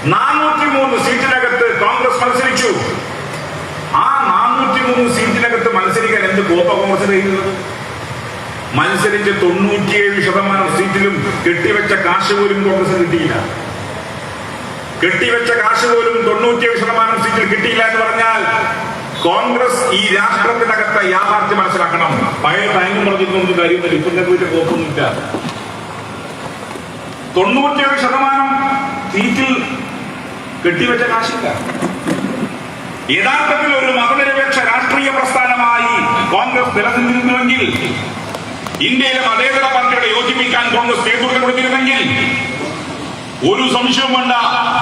403 സീറ്റിനകത്ത് കോൺഗ്രസ് മത്സരിച്ചു. ആ 403 സീറ്റിനകത്ത് മത്സരിക്കാൻ എന്ത് കോപ്പ കോൺഗ്രസ് ചെയ്യുന്നത്? മത്സരിച്ച 97% സീറ്റിലും കെട്ടിവെച്ച കാശ് പോലും കോൺഗ്രസ് കിട്ടിയില്ല. കെട്ടിവെച്ച കാശ് പോലും 97% സീറ്റിൽ കിട്ടിയില്ല എന്ന് പറഞ്ഞാൽ കോൺഗ്രസ് ഈ രാഷ്ട്രത്തിനകത്ത് യാഥാർത്ഥ്യം മനസ്സിലാക്കണം. പഴയ ടൈമും പറഞ്ഞിരുന്നൊന്നും കാര്യമൊന്നുമില്ല. ഇപ്പം വീട്ടിൽ കോപ്പൊന്നുമില്ല. 97% സീറ്റിൽ കെട്ടിവെച്ച കാശില്ല. യഥാർത്ഥത്തിൽ ഒരു മതനിരപേക്ഷ രാഷ്ട്രീയ പ്രസ്ഥാനമായി കോൺഗ്രസ് നിലനിന്നിരുന്നുവെങ്കിൽ, ഇന്ത്യയിലെ മതേതര പാർട്ടികളെ യോജിപ്പിക്കാൻ കോൺഗ്രസ് നേതൃത്വം കൊടുത്തിരുന്നെങ്കിൽ ഒരു സംശയവും വേണ്ട,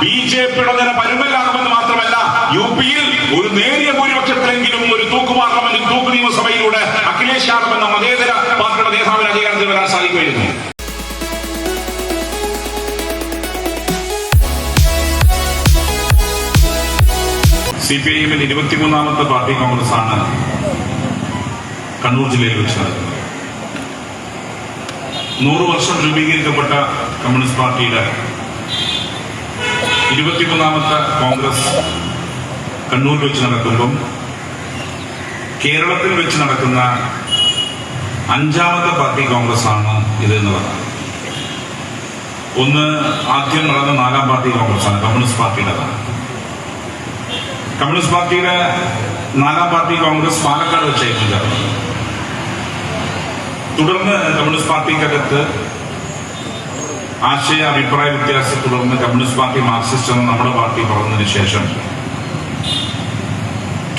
ബിജെപിയുടെ നില പരുമല്ലാകുമെന്ന് മാത്രമല്ല, യുപിയിൽ ഒരു നേരിയ ഭൂരിപക്ഷത്തിലെങ്കിലും ഒരു തൂക്ക് പാർലമെന്റിൽ തൂക്ക് നിയമസഭയിലൂടെ അഖിലേഷ് യാദവ് എന്ന മതേതര പാർട്ടിയുടെ നേതാവിന് അധികാരത്തിൽ വരാൻ സാധിക്കുമായിരുന്നു. CPIM-ൽ 23ാമത്തെ പാർട്ടി കോൺഗ്രസ് ആണ് കണ്ണൂർ ജില്ലയിൽ വെച്ച് നടക്കുന്നത്. 100 വർഷം രൂപീകരിക്കപ്പെട്ട കമ്മ്യൂണിസ്റ്റ് പാർട്ടിയുടെ 23ാമത്തെ കോൺഗ്രസ് കണ്ണൂരിൽ വെച്ച് നടക്കുമ്പം കേരളത്തിൽ വെച്ച് നടക്കുന്ന 5ാമത്തെ പാർട്ടി കോൺഗ്രസ് ആണ് ഇത് എന്നുള്ളതാണ്. ആദ്യം നടന്ന 4ാം പാർട്ടി കോൺഗ്രസ് ആണ്, കമ്മ്യൂണിസ്റ്റ് പാർട്ടിയുടേതാണ്. കമ്മ്യൂണിസ്റ്റ് പാർട്ടിയുടെ 4ാം പാർട്ടി കോൺഗ്രസ് പാലക്കാട് വെച്ചായിരുന്നു ചേർന്നത്. തുടർന്ന് കമ്മ്യൂണിസ്റ്റ് പാർട്ടിക്കകത്ത് ആശയ അഭിപ്രായ വ്യത്യാസത്തെ തുടർന്ന് കമ്മ്യൂണിസ്റ്റ് പാർട്ടി മാർക്സിസ്റ്റ് എന്ന നമ്മുടെ പാർട്ടി പറഞ്ഞതിന് ശേഷം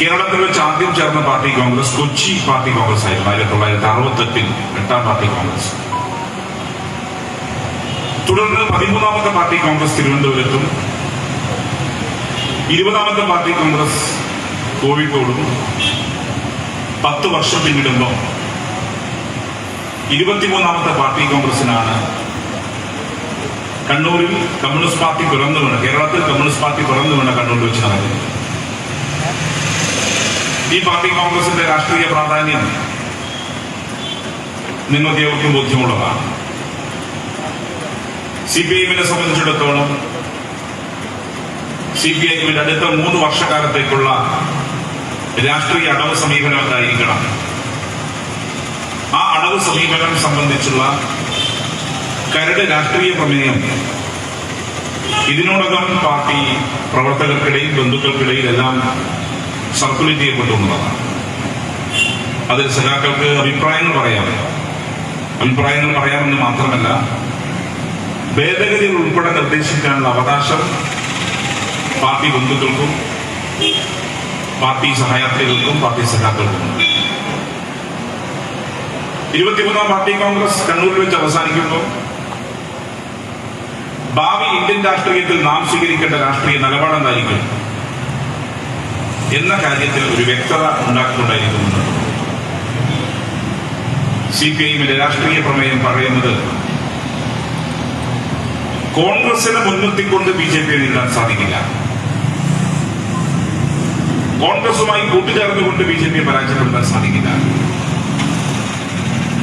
കേരളത്തിൽ വെച്ച് ആദ്യം ചേർന്ന പാർട്ടി കോൺഗ്രസ് കൊച്ചി പാർട്ടി കോൺഗ്രസ് ആയിരുന്നു. 1968 8ാം പാർട്ടി കോൺഗ്രസ്. തുടർന്ന് 13ാമത്തെ പാർട്ടി കോൺഗ്രസ് തിരുവനന്തപുരത്തും 20ാമത്തെ പാർട്ടി കോൺഗ്രസ് കോഴിക്കോടും 10 വർഷം പിന്നിടുമ്പോൾ 23ാമത്തെ പാർട്ടി കോൺഗ്രസിനാണ് കണ്ണൂരിൽ കമ്മ്യൂണിസ്റ്റ് പാർട്ടി പിറന്നു വീണ, കേരളത്തിൽ കമ്മ്യൂണിസ്റ്റ് പാർട്ടി പിറന്നു വീണ കണ്ണൂരിൽ വെച്ച് നടക്കുന്നത്. ഈ പാർട്ടി കോൺഗ്രസിന്റെ രാഷ്ട്രീയ പ്രാധാന്യം നിങ്ങൾക്ക് ഏവർക്കും ബോധ്യമുള്ളതാണ്. CPIM-നെ സംബന്ധിച്ചിടത്തോളം CPIM-ന്റെ അടുത്ത 3 വർഷക്കാലത്തേക്കുള്ള രാഷ്ട്രീയ അടവ് സമീപനം എന്തായിരിക്കണം? ആ അടവ് സമീപനം സംബന്ധിച്ചുള്ള കരട് രാഷ്ട്രീയ പ്രമേയം ഇതിനോടകം പാർട്ടി പ്രവർത്തകർക്കിടയിൽ ബന്ധുക്കൾക്കിടയിൽ എല്ലാം സർക്കുലേറ്റ് ചെയ്യപ്പെട്ടുള്ളതാണ്. അതിൽ സഖാക്കൾക്ക് അഭിപ്രായങ്ങൾ പറയാമെന്ന് മാത്രമല്ല, ഭേദഗതികൾ ഉൾപ്പെടെ നിർദ്ദേശിക്കാനുള്ള അവകാശം പാർട്ടി ബന്ധുക്കൾക്കും പാർട്ടി സഹയാത്രികൾക്കും പാർട്ടി സഖാക്കൾക്കുമുണ്ട്. 23ാം പാർട്ടി കോൺഗ്രസ് കണ്ണൂരിൽ വെച്ച് അവസാനിക്കുമ്പോൾ ഭാവി ഇന്ത്യൻ രാഷ്ട്രീയത്തിൽ നാം സ്വീകരിക്കേണ്ട രാഷ്ട്രീയ നിലപാടെന്തായിരിക്കും എന്ന കാര്യത്തിൽ ഒരു വ്യക്തത ഉണ്ടാക്കിക്കൊണ്ടായിരിക്കുന്നുണ്ട്. CPIM-ന്റെ രാഷ്ട്രീയ പ്രമേയം പറയുന്നത് കോൺഗ്രസിനെ മുൻനിർത്തിക്കൊണ്ട് BJP നേരിടാൻ സാധിക്കില്ല, കോൺഗ്രസുമായി കൂട്ടുചേർന്നുകൊണ്ട് BJP പരാജയപ്പെടുത്താൻ സാധിക്കില്ല.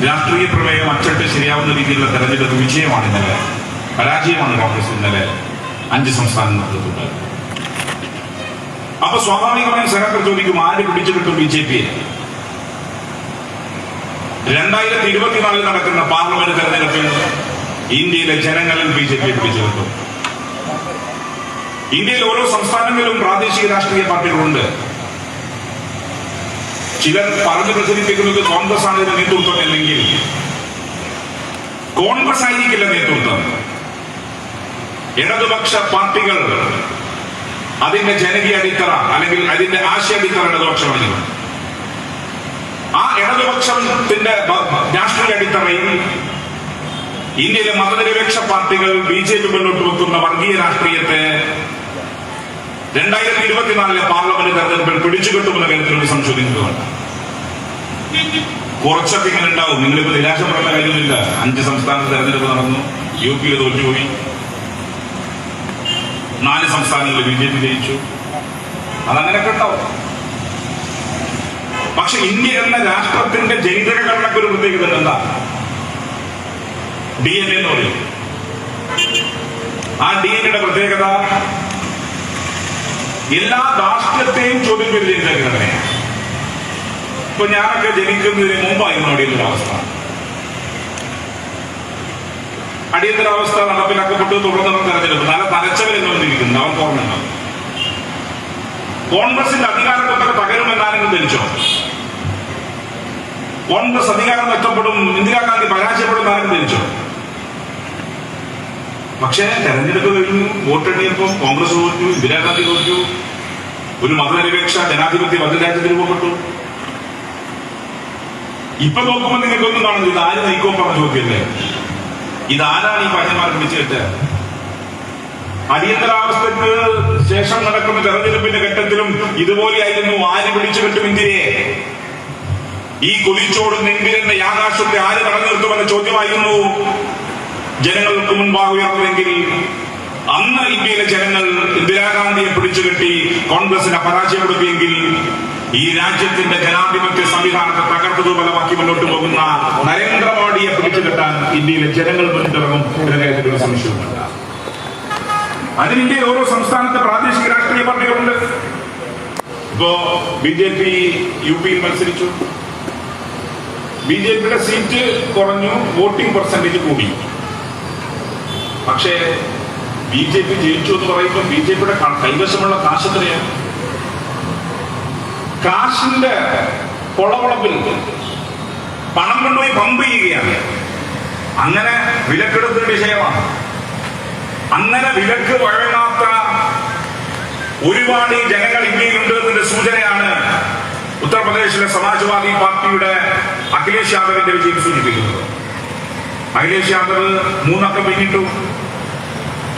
രാഷ്ട്രീയ പ്രമേയം അച്ചട്ട് ശരിയാവുന്ന രീതിയിലുള്ള തെരഞ്ഞെടുപ്പ് വിജയമാണ് ഇന്നലെ, പരാജയമാണ് കോൺഗ്രസ് ഇന്നലെ 5 സംസ്ഥാനങ്ങളിലുണ്ട്. അപ്പൊ സ്വാഭാവികമായും സഖാക്കൾ ചോദിക്കും, ആര് പിടിച്ചു കിട്ടും BJP-യെ? 2024 നടക്കുന്ന പാർലമെന്റ് തെരഞ്ഞെടുപ്പിൽ ഇന്ത്യയിലെ ജനങ്ങളിൽ BJP-യെ പിടിച്ചു കിട്ടും. ഇന്ത്യയിൽ ഓരോ സംസ്ഥാനങ്ങളിലും പ്രാദേശിക രാഷ്ട്രീയ പാർട്ടികളുണ്ട്. ചിലർ പറഞ്ഞു പ്രചരിപ്പിക്കുന്നത് കോൺഗ്രസ് ആണ് ഇതിന്റെ നേതൃത്വം എന്നെങ്കിൽ കോൺഗ്രസ് ആയിരിക്കില്ല നേതൃത്വം. ഇടതുപക്ഷ പാർട്ടികൾ അതിന്റെ ജനകീയ അടിത്തറ അല്ലെങ്കിൽ അതിന്റെ ആശയ അടിത്തറ ഇടതുപക്ഷമായിരിക്കും. ആ ഇടതുപക്ഷത്തിന്റെ രാഷ്ട്രീയ അടിത്തറയിൽ ഇന്ത്യയിലെ മതനിരപേക്ഷ പാർട്ടികൾ BJP മുന്നോട്ട് വെക്കുന്ന വർഗീയ രാഷ്ട്രീയത്തെ 2024 പാർലമെന്റ് തെരഞ്ഞെടുപ്പിൽ പിടിച്ചുകെട്ടുമെന്ന കാര്യത്തിലൊരു സംശോധിക്കുന്നതാണ്. കുറച്ചൊക്കെ ഇങ്ങനെ ഉണ്ടാവും. നിങ്ങളിപ്പോ നിരാശപ്പെടേണ്ട കാര്യമൊന്നുമില്ല. 5 സംസ്ഥാന തെരഞ്ഞെടുപ്പ് നടന്നു, UP-യിൽ തോറ്റുപോയി, 4 സംസ്ഥാനങ്ങളിൽ BJP ജയിച്ചു. അതങ്ങനെയൊക്കെ ഉണ്ടാവും. പക്ഷെ ഇന്ത്യ എന്ന രാഷ്ട്രത്തിന്റെ ജനിതക ഘടനയ്ക്ക് ഒരു പ്രത്യേകത എന്താ? DNA എന്ന് പറയും. ആ DNA-യുടെ പ്രത്യേകത എല്ലാ ധാർഷ്ട്യത്തെയും ചോദ്യം ചെയ്ത് ജനിച്ചേക്കുന്നവനെ. ഇപ്പൊ ഞാനൊക്കെ ജനിക്കുന്നതിന് മുമ്പായിരുന്നു അടിയന്തരാവസ്ഥ. അടിയന്തരാവസ്ഥ നടപ്പിലാക്കപ്പെട്ടു, തുടർന്ന് തെരഞ്ഞെടുപ്പ്. നല്ല തലച്ചവരെന്ന് വന്നിരിക്കുന്നു, അവർക്ക് ഓർമ്മയുണ്ടാവും. കോൺഗ്രസിന്റെ അധികാരത്തൊക്കെ തകരുമെന്നാരെങ്കിലും ധരിച്ചോ? കോൺഗ്രസ് അധികാരം നഷ്ടപ്പെടും, ഇന്ദിരാഗാന്ധി പരാജയപ്പെടും ആരെങ്കിലും ധരിച്ചോ? പക്ഷേ തെരഞ്ഞെടുപ്പ് കഴിഞ്ഞു, വോട്ടെണ്ണിയപ്പോൾ കോൺഗ്രസ് തോറ്റു, ഇന്ദിരാഗാന്ധി തോറ്റു, ഒരു മതനിരപേക്ഷ ജനാധിപത്യ രാജ്യത്ത് രൂപപ്പെട്ടു. ഇപ്പൊ നോക്കുമ്പോൾ നിങ്ങൾക്കൊന്നും കാണുന്നത് ഇത് ആര് നയിക്കോ പറഞ്ഞ ചോദ്യമല്ലേ? ഇതാരാണ് ഈ പയ്യന്മാർ പിടിച്ചിട്ട്? അടിയന്തരാവസ്ഥക്ക് ശേഷം നടക്കുന്ന തെരഞ്ഞെടുപ്പിന്റെ ഘട്ടത്തിലും ഇതുപോലെയായിരുന്നു. ആര് പിടിച്ചു കെട്ടും ഇന്ത്യയെ? ഈ കൊതിച്ചോടുന്ന ഇന്ത്യന്റെ ആകാശത്തെ ആര് കടന്നു നിർത്തുമെന്ന ചോദ്യമായിരുന്നു ജനങ്ങൾക്ക് മുൻപാകെ ഉയർന്നുവെങ്കിൽ അന്ന് ഇന്ത്യയിലെ ജനങ്ങൾ ഇന്ദിരാഗാന്ധിയെ പിടിച്ചുകെട്ടി കോൺഗ്രസിനെ പരാജയപ്പെടുത്തിയെങ്കിൽ ഈ രാജ്യത്തിന്റെ ജനാധിപത്യ സംവിധാനത്തെ തകർത്തു ദുർബലമാക്കി മുന്നോട്ട് പോകുന്ന നരേന്ദ്രമോദിയെ പിടിച്ചുകെട്ടാൻ ഇന്ത്യയിലെ ജനങ്ങൾ മുന്നിട്ടിറങ്ങും എന്ന കാര്യത്തിൽ ഒരു സംശയവുമില്ല. അതിന് ഇന്ത്യയിൽ ഓരോ സംസ്ഥാനത്തെ പ്രാദേശിക രാഷ്ട്രീയ പാർട്ടികളുണ്ട്. ഇപ്പോ BJP UP-യിൽ മത്സരിച്ചു, BJPയുടെ സീറ്റ് കുറഞ്ഞു, വോട്ടിംഗ് പെർസെന്റേജ് കൂടി. പക്ഷേ BJP ജയിച്ചു എന്ന് പറയുമ്പോൾ BJPയുടെ കൈവശമുള്ള കാശ് എത്രയാണ്? കാശിന്റെ കൊളവളപ്പിൽ പണം കൊണ്ടുപോയി പമ്പ് ചെയ്യുകയാണ്. അങ്ങനെ വിലക്കെടുപ്പിന്റെ വിഷയമാണ്. അങ്ങനെ വിലക്ക് വഴങ്ങാത്ത ഒരുപാട് ജനങ്ങൾ ഇന്ത്യയിലുണ്ട് എന്നതിന്റെ സൂചനയാണ് ഉത്തർപ്രദേശിലെ സമാജ്വാദി പാർട്ടിയുടെ അഖിലേഷ് യാദവിന്റെ വിജയം സൂചിപ്പിക്കുന്നത്. അഖിലേഷ് യാദവ് 3 അക്കം പിന്നിട്ടു.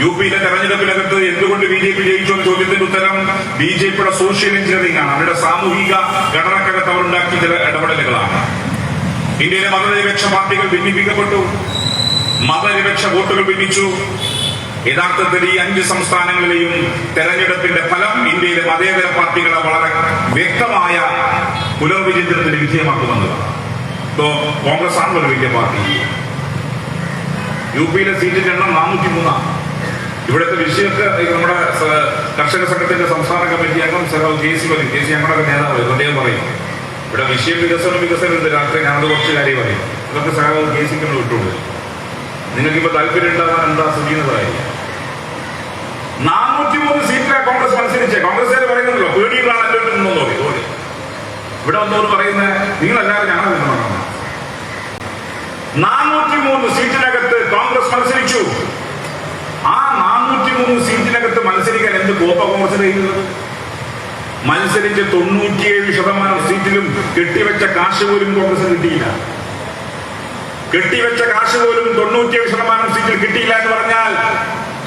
UP-യിലെ തെരഞ്ഞെടുപ്പിനകത്ത് എന്തുകൊണ്ട് BJP ജയിച്ചു എന്ന ചോദ്യത്തിന്റെ ഉത്തരം BJPയുടെ സോഷ്യൽ എഞ്ചിനീയറിംഗ് ആണ്. അവരുടെ സാമൂഹിക ഘടനക്കകത്ത് അവർ ഉണ്ടാക്കിയ ചില ഇടപെടലുകളാണ്. ഇന്ത്യയിലെ മതനിരപേക്ഷ പാർട്ടികൾ ഭിന്നിപ്പിക്കപ്പെട്ടു, മതനിരപേക്ഷ വോട്ടുകൾ ഭിന്നിച്ചു. യഥാർത്ഥത്തിൽ ഈ 5 സംസ്ഥാനങ്ങളിലെയും തെരഞ്ഞെടുപ്പിന്റെ ഫലം ഇന്ത്യയിലെ മതേതര പാർട്ടികളെ വളരെ വ്യക്തമായ പുനർവിചിന്തനത്തിന് വിധേയമാക്കുമെന്നതാണ്. ഇപ്പോ കോൺഗ്രസ് ആണ് ഒരു വലിയ പാർട്ടി. UP-യിലെ സീറ്റിന്റെ എണ്ണം 403. ഇവിടുത്തെ വിഷയമൊക്കെ നമ്മുടെ കർഷക സംഘത്തിന്റെ സംസ്ഥാന കമ്മിറ്റി അംഗം KC ഞങ്ങളുടെ നേതാവ് അദ്ദേഹം പറയും, ഇവിടെ വിഷയം വികസനം രാത്രി ഞാനത് കുറച്ച് കാര്യം പറയും. അതൊക്കെ സഹോദരൻ KC വിട്ടുള്ളൂ. നിങ്ങൾക്കിപ്പോ താല്പര്യം ഉണ്ടാകാൻ എന്താ സുഖീനതായിരിക്കും. 403 സീറ്റിലെ കോൺഗ്രസ് മത്സരിച്ചേ. കോൺഗ്രസ്സുകാർ പറയുന്നുണ്ടല്ലോ പേടികളാണ് എന്റെ നിന്നോ നോക്കി. ഇവിടെ വന്നവർ പറയുന്നത് നിങ്ങളെല്ലാവരും ഞങ്ങളെ നിന്ന് പറയണം. 403 സീറ്റിനകത്ത് കോൺഗ്രസ് മത്സരിച്ചു. ആ 403 സീറ്റിനകത്ത് മത്സരിക്കാൻ എന്ത് കോപ്പ കോൺഗ്രസ് ചെയ്യുന്നത്? മത്സരിച്ച് 97% സീറ്റിലും കെട്ടിവെച്ച കാശ് പോലും കോൺഗ്രസ് കിട്ടിയില്ല. കെട്ടിവെച്ച കാശ് പോലും 97% സീറ്റിൽ കിട്ടിയില്ല എന്ന് പറഞ്ഞാൽ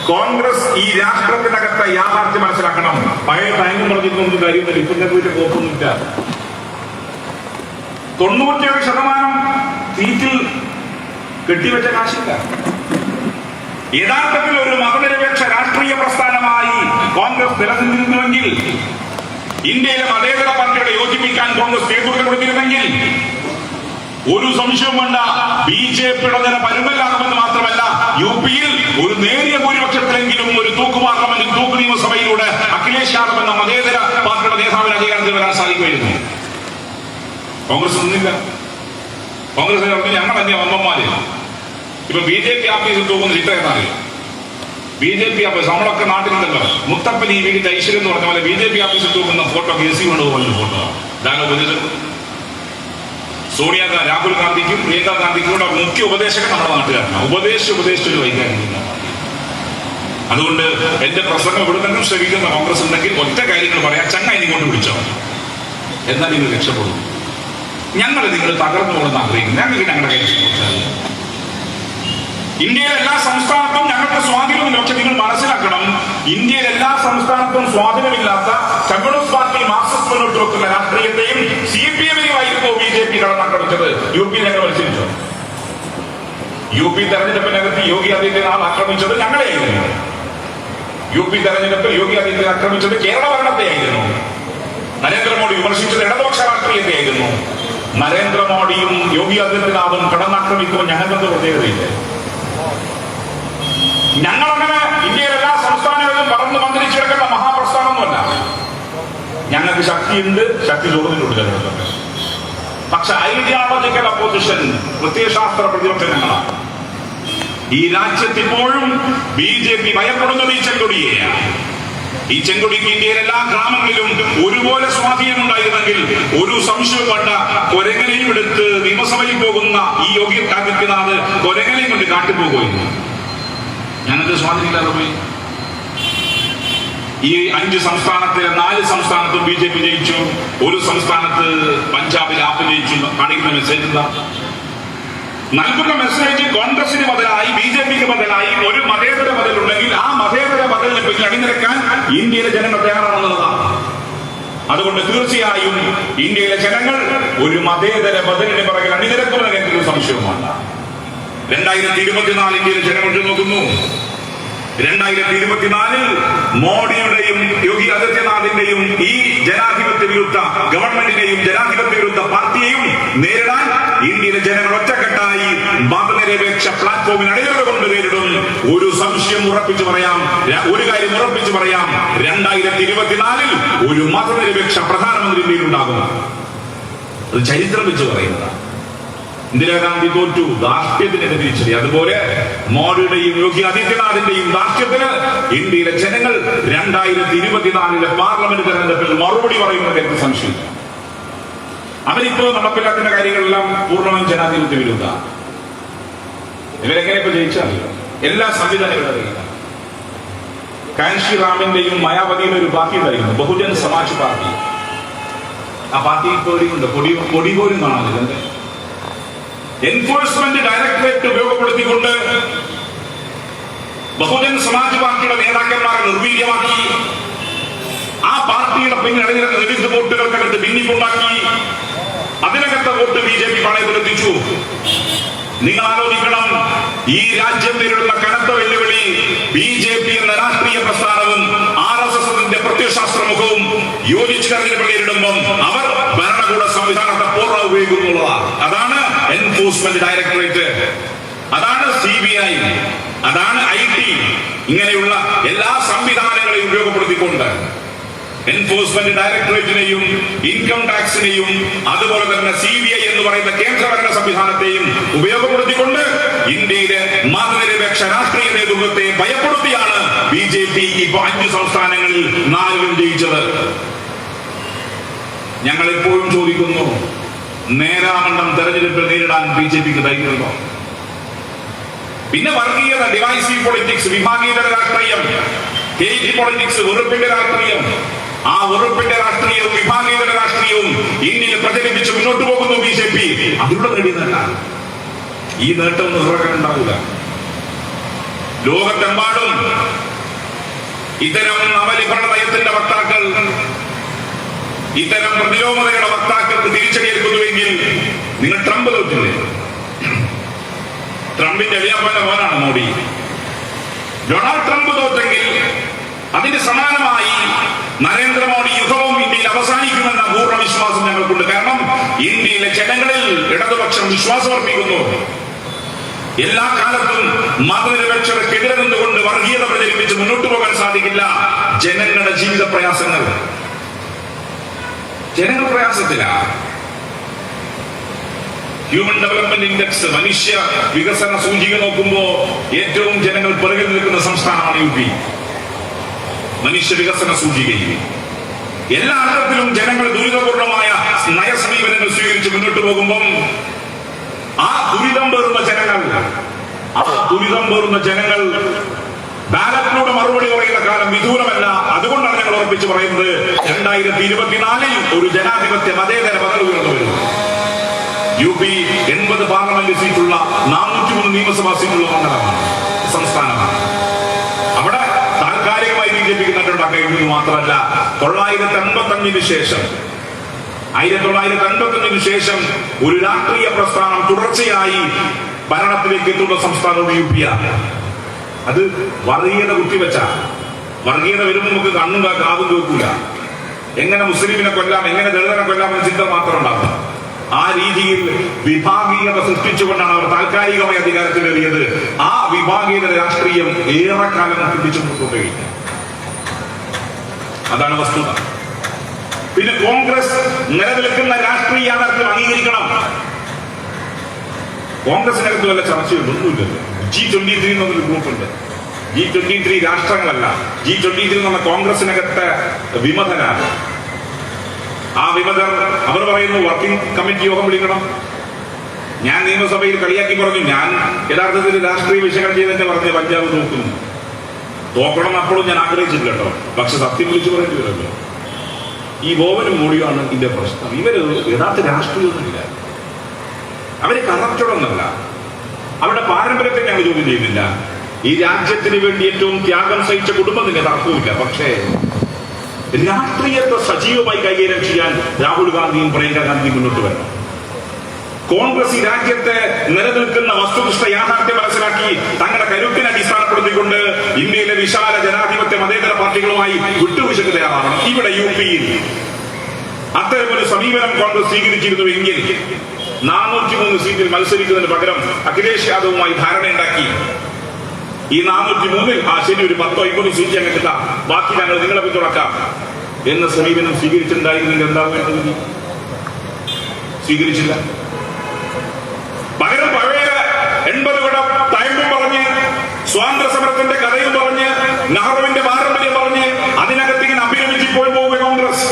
കോൺഗ്രസ് ഈ രാഷ്ട്രത്തിനകത്തെ യാഥാർത്ഥ്യം മനസ്സിലാക്കണം. പഴയ ടൈമും പറഞ്ഞിട്ടൊന്നും കാര്യമൊന്നുമില്ല. ഇപ്പം വീട്ടിൽ കോപ്പൊന്നുമില്ല. 97% സീറ്റിൽ കെട്ടിവെച്ച കാശില്ല. യഥാർത്ഥത്തിൽ ഒരു മതനിരപേക്ഷ രാഷ്ട്രീയ പ്രസ്ഥാനമായി കോൺഗ്രസ് നിലനിന്നിരുന്നുവെങ്കിൽ, ഇന്ത്യയിലെ മതേതര പാർട്ടികളെ യോജിപ്പിക്കാൻ കോൺഗ്രസ് നേതൃത്വം കൊടുത്തിരുന്നെങ്കിൽ ഒരു സംശയവും വേണ്ട, BJPയുടെ നില പരുമല്ലാകുമെന്ന് മാത്രമല്ല, UP-യിൽ ഒരു നേരിയ ഭൂരിപക്ഷത്തിലെങ്കിലും ഒരു തൂക്കുപാർലമെന്റിൽ തൂക്ക് നിയമസഭയിലൂടെ അഖിലേഷ് യാദവ് എന്ന മതേതര പാർട്ടിയുടെ നേതാവിന് അധികാരത്തിൽ വരാൻ സാധിക്കുമായിരുന്നു. കോൺഗ്രസ് ഒന്നില്ല. കോൺഗ്രസ് ഞങ്ങൾ തന്നെ വമ്പന്മാര്. ഇപ്പൊ BJP ആഫീസിൽ തൂക്കുന്ന ചിത്രം എന്നറിയാം. BJP ആഫീസ് നമ്മളൊക്കെ നാട്ടിലുണ്ടല്ലോ, മുത്തപ്പൻ ഈ വീടിന്റെ ഐശ്വര്യം എന്ന് പറഞ്ഞ പോലെ BJP ആഫീസിൽ തൂക്കുന്ന ഫോട്ടോ KC കൊണ്ടുപോകുന്ന ഫോട്ടോ. ഇതാണ് ഉപദേശം. സോണിയാഗാന്ധി, രാഹുൽ ഗാന്ധിക്കും പ്രിയങ്ക ഗാന്ധിക്കും കൂടെ മുഖ്യ ഉപദേശകൻ നമ്മുടെ നാട്ടുകാരനാണ്. ഉപദേശിച്ചൊരു വൈകാരിക. അതുകൊണ്ട് എന്റെ പ്രസംഗം എവിടുന്നെങ്കിലും ശ്രമിക്കുന്ന കോൺഗ്രസ് ഉണ്ടെങ്കിൽ ഒറ്റ കാര്യങ്ങൾ പറയാം, ചങ്ങായി കൊണ്ട് വിളിച്ചോ, എന്നാൽ നിങ്ങൾ രക്ഷപ്പെടും. ഞങ്ങൾ നിങ്ങൾ തകർന്നു പോകണമെന്ന് ആഗ്രഹിക്കുന്നു. ഞങ്ങൾക്ക് ഞങ്ങളുടെ കയ്യിൽ ഇന്ത്യയിലെ എല്ലാ സംസ്ഥാനത്തും ഞങ്ങൾക്ക് സ്വാധീനമില്ല. പക്ഷെ നിങ്ങൾ മനസ്സിലാക്കണം, ഇന്ത്യയിലെ എല്ലാ സംസ്ഥാനത്തും സ്വാധീനമില്ലാത്ത കമ്മ്യൂണിസ്റ്റ് പാർട്ടി മാർക്സിസ്റ്റ് മുന്നോട്ട് വെക്കുന്ന രാഷ്ട്രീയത്തെയും CPM-നെയുമായിരുന്നു BJP കടന്നാക്രമിച്ചത്. UP-യിൽ ഞങ്ങൾ മത്സരിച്ചു. UP തെരഞ്ഞെടുപ്പിനകത്ത് യോഗി ആദിത്യനാഥ് ആക്രമിച്ചത് ഞങ്ങളെയായിരുന്നു. UP തെരഞ്ഞെടുപ്പിൽ യോഗി ആദിത്യനാഥ് ആക്രമിച്ചത് കേരള ഭരണത്തെയായിരുന്നു. നരേന്ദ്രമോദി വിമർശിച്ചത് ഇടതുപക്ഷ രാഷ്ട്രീയത്തെയായിരുന്നു. നരേന്ദ്രമോദിയും യോഗി ആദിത്യനാഥും കടന്നാക്രമിക്കുമ്പോൾ ഞങ്ങൾക്കെന്ത് പ്രത്യേകതയില്ലേ? ഞങ്ങളങ്ങനെ ഇന്ത്യയിലെ എല്ലാ സംസ്ഥാനങ്ങളിലും പറന്ന് മന്ത്രിച്ചെടുക്കേണ്ട മഹാപ്രസ്ഥാനമൊന്നുമല്ല. ശക്തിയുണ്ട്, ശക്തി ചോർന്നിട്ടുണ്ട് ജനങ്ങൾക്ക്. പക്ഷെ ഐഡിയോളജിക്കൽ അപ്പോസിഷൻ, പ്രത്യയശാസ്ത്ര പ്രതിപക്ഷങ്ങളാണ്. ഈ രാജ്യത്തിപ്പോഴും BJP ഭയപ്പെടുന്നത് ഈ ചെങ്കൊടിയെയാണ്. ഈ ചെങ്കൊടിക്ക് ഇന്ത്യയിലെ എല്ലാ ഗ്രാമങ്ങളിലും ഒരുപോലെ സ്വാധീനമുണ്ടായിരുന്നെങ്കിൽ ഒരു സംശയവും വേണ്ട, കൊരങ്ങനെയും എടുത്ത് നിയമസഭയിൽ പോകുന്ന ഈ യോഗി ആദിത്യനാഥ് കൊരങ്ങനെയും കൊണ്ട് കാട്ടിപ്പോകുമായിരുന്നു. ഞാനത് സ്വാധീനമില്ലാതെ പോയി. ഈ 5 സംസ്ഥാനത്തിലെ 4 സംസ്ഥാനത്തും BJP ജയിച്ചു. ഒരു സംസ്ഥാനത്ത് പഞ്ചാബിൽ ആപ്പ് ജയിച്ചു. കാണിക്കുന്ന മെസ്സേജ് എന്താ? നൽകുന്ന മെസ്സേജ് കോൺഗ്രസിന് ബദലായി BJPക്ക് ബദലായി ഒരു മതേതര ബദലുണ്ടെങ്കിൽ ആ മതേതര ബദലിനെ പിന്നിൽ അണിനിരക്കാൻ ഇന്ത്യയിലെ ജനങ്ങൾ തയ്യാറാണെന്നുള്ളതാണ്. അതുകൊണ്ട് തീർച്ചയായും ഇന്ത്യയിലെ ജനങ്ങൾ ഒരു മതേതര ബദലിന് പിറകിൽ അണിനിരക്കുമെന്ന് എനിക്കൊരു സംശയവുമാണ്. 2024 ഇന്ത്യയിലെ ജനങ്ങൾ നോക്കുന്നു. 2024 മോഡിയുടെയും യോഗി ആദിത്യനാഥിന്റെയും ഈ ജനാധിപത്യ വിരുദ്ധ ഗവൺമെന്റിനെയും ജനാധിപത്യ വിരുദ്ധ പാർട്ടിയെയും നേരിടാൻ ഇന്ത്യയിലെ ജനങ്ങൾ ഒറ്റക്കെട്ടായി മതനിരപേക്ഷ പ്ലാറ്റ്ഫോമിൽ അണിനിരന്നുകൊണ്ട് നേരിടും. ഒരു സംശയം ഉറപ്പിച്ചു പറയാം, ഒരു കാര്യം ഉറപ്പിച്ചു പറയാം, 2024 ഒരു മതനിരപേക്ഷ പ്രധാനമന്ത്രി ഇന്ത്യയിൽ ഉണ്ടാകും. അത് ചരിത്രം വെച്ച് പറയുന്നതാണ്. ഇന്ദിരാഗാന്ധി തോറ്റു, ധാർഷ്ട്യത്തിനെതിരെ തിരിച്ചടി. അതുപോലെ മോഡിയുടെയും യോഗി ആദിത്യനാഥിന്റെയും ധാർഷ്ട്യത്തിന് ഇന്ത്യയിലെ ജനങ്ങൾ 2024 പാർലമെന്റ് തെരഞ്ഞെടുപ്പിൽ മറുപടി പറയുന്നത് എനിക്ക് സംശയമില്ല. അവരിപ്പോ നടപ്പിലാക്കുന്ന കാര്യങ്ങളെല്ലാം പൂർണ്ണമായും ജനാധിപത്യ വിരുദ്ധ. ഇവരെങ്ങനെ ഇപ്പൊ ജയിച്ചറിയോ? എല്ലാ സംവിധാനങ്ങളും കാൻഷി റാമിന്റെയും മായാവതിയുടെ ഒരു പാർട്ടി ഉണ്ടായിരുന്നു, ബഹുജൻ സമാജ് പാർട്ടി. ആ പാർട്ടി ഇപ്പോൾ ഉണ്ട്, പൊടി പോലും കാണാനില്ല. എൻഫോഴ്സ്മെന്റ് ഡയറക്ടറേറ്റ് ഉപയോഗപ്പെടുത്തിക്കൊണ്ട് ബഹുജൻ സമാജ് പാർട്ടിയുടെ നേതാക്കന്മാരെ നിർവീര്യമാക്കി, ആ പാർട്ടിയുടെ പിന്നിൽ അണിനിരന്ന വിവിധ വോട്ടുകൾക്കകത്ത് ഭിന്നിപ്പുണ്ടാക്കി, അതിനകത്തെ വോട്ട് BJP പാളയത്തിലെത്തിച്ചു. നിങ്ങൾ ആലോചിക്കണം, ഈ രാജ്യം നേരിടുന്ന കനത്ത വെല്ലുവിളി BJP എന്ന രാഷ്ട്രീയ പ്രസ്ഥാനവും RSSന്റെ പ്രത്യയശാസ്ത്ര മുഖവും യോജിച്ച് തെരഞ്ഞെടുപ്പ് നേരിടുമ്പം അവർ ഭരണകൂട സംവിധാനത്തെ പൂർണ്ണ ഉപയോഗിക്കുന്നുള്ളതാണ്. അതാണ് എൻഫോഴ്സ്മെന്റ് ഡയറക്ടറേറ്റ്, അതാണ് CBI, അതാണ് IT. ഇങ്ങനെയുള്ള എല്ലാ സംവിധാനങ്ങളെയും ഉപയോഗപ്പെടുത്തിക്കൊണ്ട് എൻഫോഴ്സ്മെന്റ് ഡയറക്ടറേറ്റിനെയും ഇൻകം ടാക്സിനെയും അതുപോലെ തന്നെ CBI എന്ന് പറയുന്ന കേന്ദ്രഭരണ സംവിധാനത്തെയും ഉപയോഗപ്പെടുത്തിക്കൊണ്ട് ഇന്ത്യയിലെ മതനിരപേക്ഷ രാഷ്ട്രീയ നേതൃത്വത്തെ ഭയപ്പെടുത്തിയാണ് BJP ഇപ്പൊ 5 സംസ്ഥാനങ്ങളിൽ 4 ജയിച്ചത്. ഞങ്ങൾ എപ്പോഴും ചോദിക്കുന്നു, നേരാമണ്ഡം തെരഞ്ഞെടുപ്പിൽ നേരിടാൻ BJPക്ക് ധൈര്യമുണ്ടോ? പിന്നെ വർഗീയത, ഡിവൈസീവ് പൊളിറ്റിക്സ്, വിഭാഗീയതര രാഷ്ട്രീയം, ഹേറ്റ് പൊളിറ്റിക്സ്, വെറുപ്പിന്റെ രാഷ്ട്രീയം. ആ വെറുപ്പിന്റെ രാഷ്ട്രീയവും വിഭാഗീയതര രാഷ്ട്രീയവും ഇന്ത്യയിൽ പ്രചരിപ്പിച്ച് മുന്നോട്ട് പോകുന്നു BJP. അതിലൂടെ നേടിയതല്ല. ഈ നേട്ടം ഉണ്ടാവില്ല. ലോകത്തെമ്പാടും ഇത്തരം നവലിഭരണ നയത്തിന്റെ വക്താക്കൾ, ഇത്തരം പ്രതിരോധതയുടെ വക്താക്കൾക്ക് തിരിച്ചടിയേൽക്കുന്നുവെങ്കിൽ നിങ്ങൾ ട്രംപ് തോറ്റില്ലേ? ട്രംപിന്റെ എളിയാപ്പന്റെ മോനാണ് മോഡി. ഡൊണാൾഡ് ട്രംപ് തോറ്റെങ്കിൽ അതിന് സമാനമായി നരേന്ദ്രമോദി യുഗവും ഇന്ത്യയിൽ അവസാനിക്കുമെന്ന പൂർണ്ണ വിശ്വാസം ഞങ്ങൾക്കുണ്ട്. കാരണം ഇന്ത്യയിലെ ജനങ്ങളിൽ ഇടതുപക്ഷം വിശ്വാസമർപ്പിക്കുന്നു. എല്ലാ കാലത്തും മതനിരപേക്ഷതയ്ക്കെതിരെ നിന്നുകൊണ്ട് വർഗീയത പ്രചരിപ്പിച്ച് മുന്നോട്ട് പോകാൻ സാധിക്കില്ല. ജനങ്ങളുടെ ജീവിത പ്രയാസങ്ങൾ, ജനങ്ങൾ പ്രയാസത്തിലാണ്. ഹ്യൂമൻ ഡെവലപ്മെന്റ് ഇൻഡെക്സ്, മനുഷ്യ വികസന സൂചിക നോക്കുമ്പോ ഏറ്റവും ജനങ്ങൾ പിറകിൽ നിൽക്കുന്ന സംസ്ഥാനമാണ് UP. മനുഷ്യ വികസന സൂചികയിൽ എല്ലാ അർത്ഥത്തിലും ജനങ്ങൾ ദുരിതപൂർണമായ നയസമീപനങ്ങൾ സ്വീകരിച്ച് മുന്നോട്ട് പോകുമ്പം ആ ദുരിതം പേറുന്ന ജനങ്ങൾ ബാലറ്റിലൂടെ മറുപടി പറയുന്ന കാലം വിദൂരമല്ല. അതുകൊണ്ടാണ് ഞങ്ങൾ ഉറപ്പിച്ച് പറയുന്നത് 2024 ഒരു ജനാധിപത്യ മതേതര ബദൽ ഉയർന്നു വരും. UP 80 പാർലമെന്റ് സീറ്റുള്ള 403 നിയമസഭാ സീറ്റുള്ള മണ്ഡലമാണ്, സംസ്ഥാനമാണ്. അവിടെ താൽക്കാലികമായി BJPക്ക് നേട്ടമുണ്ടാക്കാൻ കഴിയുന്നത് മാത്രമല്ല, 1955 ശേഷം ഒരു രാഷ്ട്രീയ പ്രസ്ഥാനം തുടർച്ചയായി ഭരണത്തിലേക്ക് എത്തുന്ന സംസ്ഥാനവും UP ആണ്. അത് വർഗീയത കുത്തിവെച്ച, വർഗീയത വരുമ്പോൾ നമുക്ക് കണ്ണും കാതും കേൾക്കൂല. എങ്ങനെ മുസ്ലിമിനെ കൊല്ലാം, എങ്ങനെ ദളിതനെ കൊല്ലാം എന്ന ചിന്ത മാത്രം ഉണ്ടാകും. ആ രീതിയിൽ വിഭാഗീയത സൃഷ്ടിച്ചുകൊണ്ടാണ് അവർ താൽക്കാലികമായി അധികാരത്തിലേറിയത്. ആ വിഭാഗീയത രാഷ്ട്രീയം ഏറെക്കാലം പിടിച്ചു കൊണ്ടുപോയി. അതാണ് വസ്തുത. പിന്നെ കോൺഗ്രസ് നിലനിൽക്കുന്ന രാഷ്ട്രീയ യാഥാർത്ഥ്യം അംഗീകരിക്കണം. കോൺഗ്രസിനകത്ത് വല്ല ചർച്ചയൊന്നുമില്ലല്ലോ. G23 എന്നൊരു ഗ്രൂപ്പുണ്ട്. G23 രാഷ്ട്രങ്ങളല്ല. G23 എന്ന് പറഞ്ഞ കോൺഗ്രസിനകത്തെ വിമതരാണ്. ആ വിമതർ അവർ പറയുന്നു വർക്കിംഗ് കമ്മിറ്റി യോഗം വിളിക്കണം. ഞാൻ നിയമസഭയിൽ കളിയാക്കി പറഞ്ഞു, ഞാൻ യഥാർത്ഥത്തിൽ രാഷ്ട്രീയ വിശകലനം ചെയ്തെന്നെ പറഞ്ഞ് പഞ്ചാബ് നോക്കുന്നു. തോക്കണം അപ്പോഴും ഞാൻ ആഗ്രഹിച്ചില്ല കേട്ടോ. പക്ഷെ സത്യം വിളിച്ചു പറയേണ്ടി വരുമല്ലോ. ഈ ഗോവനും മോഡിയുമാണ് ഇതിന്റെ പ്രശ്നം. ഇവര് യഥാർത്ഥ രാഷ്ട്രീയമൊന്നുമില്ല. അവര് കറപ്റ്റഡൊന്നല്ല. അവരുടെ പാരമ്പര്യത്തെ ഞങ്ങൾ ചോദ്യം ചെയ്യുന്നില്ല. ഈ രാജ്യത്തിന് വേണ്ടി ഏറ്റവും ത്യാഗം സഹിച്ച കുടുംബത്തിന് തർക്കവുമില്ല. പക്ഷേ രാഷ്ട്രീയത്തെ സജീവമായി കൈകാര്യം ചെയ്യാൻ രാഹുൽ ഗാന്ധിയും പ്രിയങ്ക ഗാന്ധിയും മുന്നോട്ട് വരണം. കോൺഗ്രസ് ഈ രാജ്യത്തെ നിലനിൽക്കുന്ന വസ്തുനിഷ്ഠ യാഥാർത്ഥ്യം മനസ്സിലാക്കി തങ്ങളുടെ കരുത്തിനെ അടിസ്ഥാനപ്പെടുത്തിക്കൊണ്ട് ഇന്ത്യയിലെ വിശാല ജനാധിപത്യ മതേതര പാർട്ടികളുമായി വിട്ടുവീഴ്ചയ്ക്ക് തയ്യാറാവണം. ഇവിടെ UP-യിൽ അത്തരമൊരു സമീപനം കോൺഗ്രസ് സ്വീകരിച്ചിരുന്നുവെങ്കിൽ 403 സീറ്റിൽ മത്സരിക്കുന്നതിന് പകരം അഖിലേഷ് യാദവുമായി ധാരണയുണ്ടാക്കി ഈ 403-ൽ ശരി ഒരു 10-50 സീറ്റ് ഞങ്ങൾ കിട്ടാം, ബാക്കി ഞങ്ങൾ നിങ്ങളെ പിന്തുണക്കാം എന്ന സമീപനം സ്വീകരിച്ചിട്ടുണ്ടായിരുന്നെങ്കിൽ എന്താവേണ്ടത്? സ്വീകരിച്ചില്ല. പകരം പഴയ 80 തയമ്പും പറഞ്ഞ് സ്വാതന്ത്ര്യ സമരത്തിന്റെ കഥയും പറഞ്ഞ് നെഹ്റുവിന്റെ പാരമ്പര്യം പറഞ്ഞ് അതിനകത്ത് ഇങ്ങനെ അഭിരമിച്ച് പോയി പോകുക കോൺഗ്രസ്.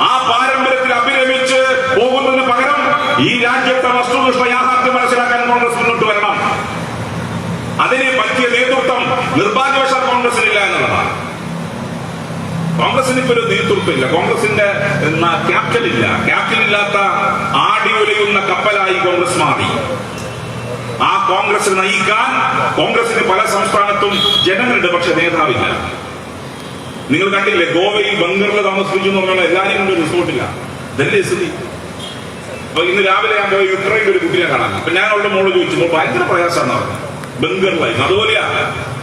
ആ പാരമ്പര്യത്തിൽ അഭിരമിച്ച് പോകുന്നതിന് പകരം ഈ രാജ്യത്തെ വസ്തുനിഷ്ഠ യാഥാർത്ഥ്യം മനസ്സിലാക്കാൻ കോൺഗ്രസ് മുന്നോട്ട് വരണം. അതിനെ പറ്റിയ നേതൃത്വം നിർഭാഗ്യവശാൽ കോൺഗ്രസിനില്ല എന്നുള്ളതാണ്. കോൺഗ്രസിന് ഇപ്പൊ ഒരു നേതൃത്വമില്ല. കോൺഗ്രസിന്റെ ക്യാപ്റ്റൻ ഇല്ല. ക്യാപ്റ്റൻ ഇല്ലാത്ത ആടി ഉലയുന്ന കപ്പലായി കോൺഗ്രസ് മാറി. ആ കോൺഗ്രസ് നയിക്കാൻ കോൺഗ്രസിന് പല സംസ്ഥാനത്തും ജനങ്ങളുണ്ട്, പക്ഷെ നേതാവില്ല. നിങ്ങൾ കണ്ടില്ലേ, ഗോവയിൽ ബംഗറിൽ താമസിപ്പിച്ചു എന്ന് പറഞ്ഞാൽ എല്ലാവരും കൊണ്ട് റിസോർട്ടില്ല. ഇതല്ലേ സ്ഥിതി. അപ്പൊ ഇന്ന് രാവിലെ ഞാൻ പോയി യുക്രൈനിൽ ഒരു കുട്ടിയെ കാണാൻ. അപ്പൊ ഞാൻ അവളുടെ മോള് ചോദിച്ചു, ഭയങ്കര പ്രയാസമാണെന്ന് പറഞ്ഞു. ബംഗറിലായിരുന്നു. അതുപോലെയാ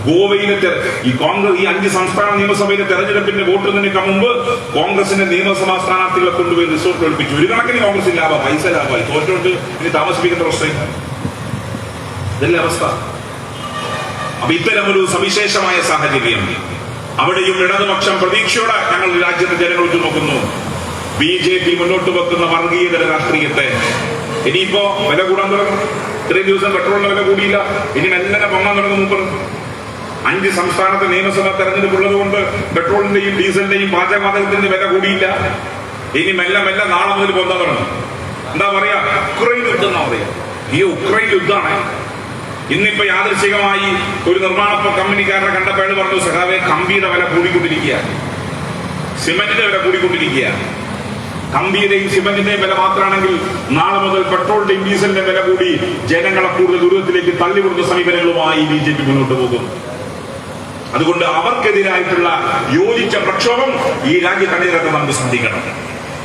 ഗോവയിലെ ഈ കോൺഗ്രസ് ഈ 5 സംസ്ഥാന നിയമസഭയിലെ തെരഞ്ഞെടുപ്പിന്റെ വോട്ടെടുപ്പിനേക്കാൾ മുമ്പ് കോൺഗ്രസിന്റെ നിയമസഭാ സ്ഥാനാർത്ഥികളെ കൊണ്ടുപോയി റിസോർട്ട് കളിപ്പിച്ചു. ഒരു കണക്കിന് കോൺഗ്രസ് ലാഭം, പൈസ ലാഭമായി. തോറ്റോട്ട് ഇനി താമസിപ്പിക്കേണ്ട പ്രശ്നം. ഇതല്ലേ അവസ്ഥ. അപ്പൊ ഇത്തരമൊരു സവിശേഷമായ സാഹചര്യം അവിടെയും ഇടതുപക്ഷം പ്രതീക്ഷയോടെ ഞങ്ങൾ രാജ്യത്തെ ജനങ്ങൾ ഉറ്റുനോക്കുന്നു. BJP മുന്നോട്ട് വെക്കുന്ന വർഗീയതര രാഷ്ട്രീയത്തെ ഇനിയിപ്പോ വില കൂടാൻ തുടങ്ങും. ഇത്രയും ദിവസം പെട്രോളിന്റെ വില കൂടിയില്ല, ഇനി മെല്ലനെ പൊങ്ങാൻ തുടങ്ങും. 5 സംസ്ഥാനത്തെ നിയമസഭാ തെരഞ്ഞെടുപ്പുള്ളത് കൊണ്ട് പെട്രോളിന്റെയും ഡീസലിന്റെയും പാചകവാതകത്തിന്റെ വില കൂടിയില്ല. ഇനി മെല്ലെ മെല്ലെ നാളെ മുതൽ പൊന്താൻ തുടങ്ങും. എന്താ പറയാ, ഉക്രൈൻ യുദ്ധം എന്നാ പറയാ. ഈ ഉക്രൈൻ യുദ്ധമാണ്. ഇന്നിപ്പോ യാദൃശികമായി ഒരു നിർമ്മാണ കമ്പനിക്കാരനെ കണ്ടപ്പോൾ പറഞ്ഞു, സഖാവെ കമ്പിയുടെ വില കൂടിക്കൊണ്ടിരിക്കുക, സിമന്റിന്റെ വില കൂടിക്കൊണ്ടിരിക്കുക. കമ്പിയുടെയും സിമന്റിന്റെയും വില മാത്രമാണെങ്കിൽ നാളെ മുതൽ പെട്രോളിന്റെയും ഡീസലിന്റെ വില കൂടി ജനങ്ങളെ കൂടുതൽ ദുരിതത്തിലേക്ക് തള്ളിവിടുന്ന സമീപനങ്ങളുമായി BJP മുന്നോട്ട് പോകും. അതുകൊണ്ട് അവർക്കെതിരായിട്ടുള്ള യോജിച്ച പ്രക്ഷോഭം ഈ രാജ്യത്ത് അണിനിരത്താൻ നമുക്ക് ശ്രദ്ധിക്കണം.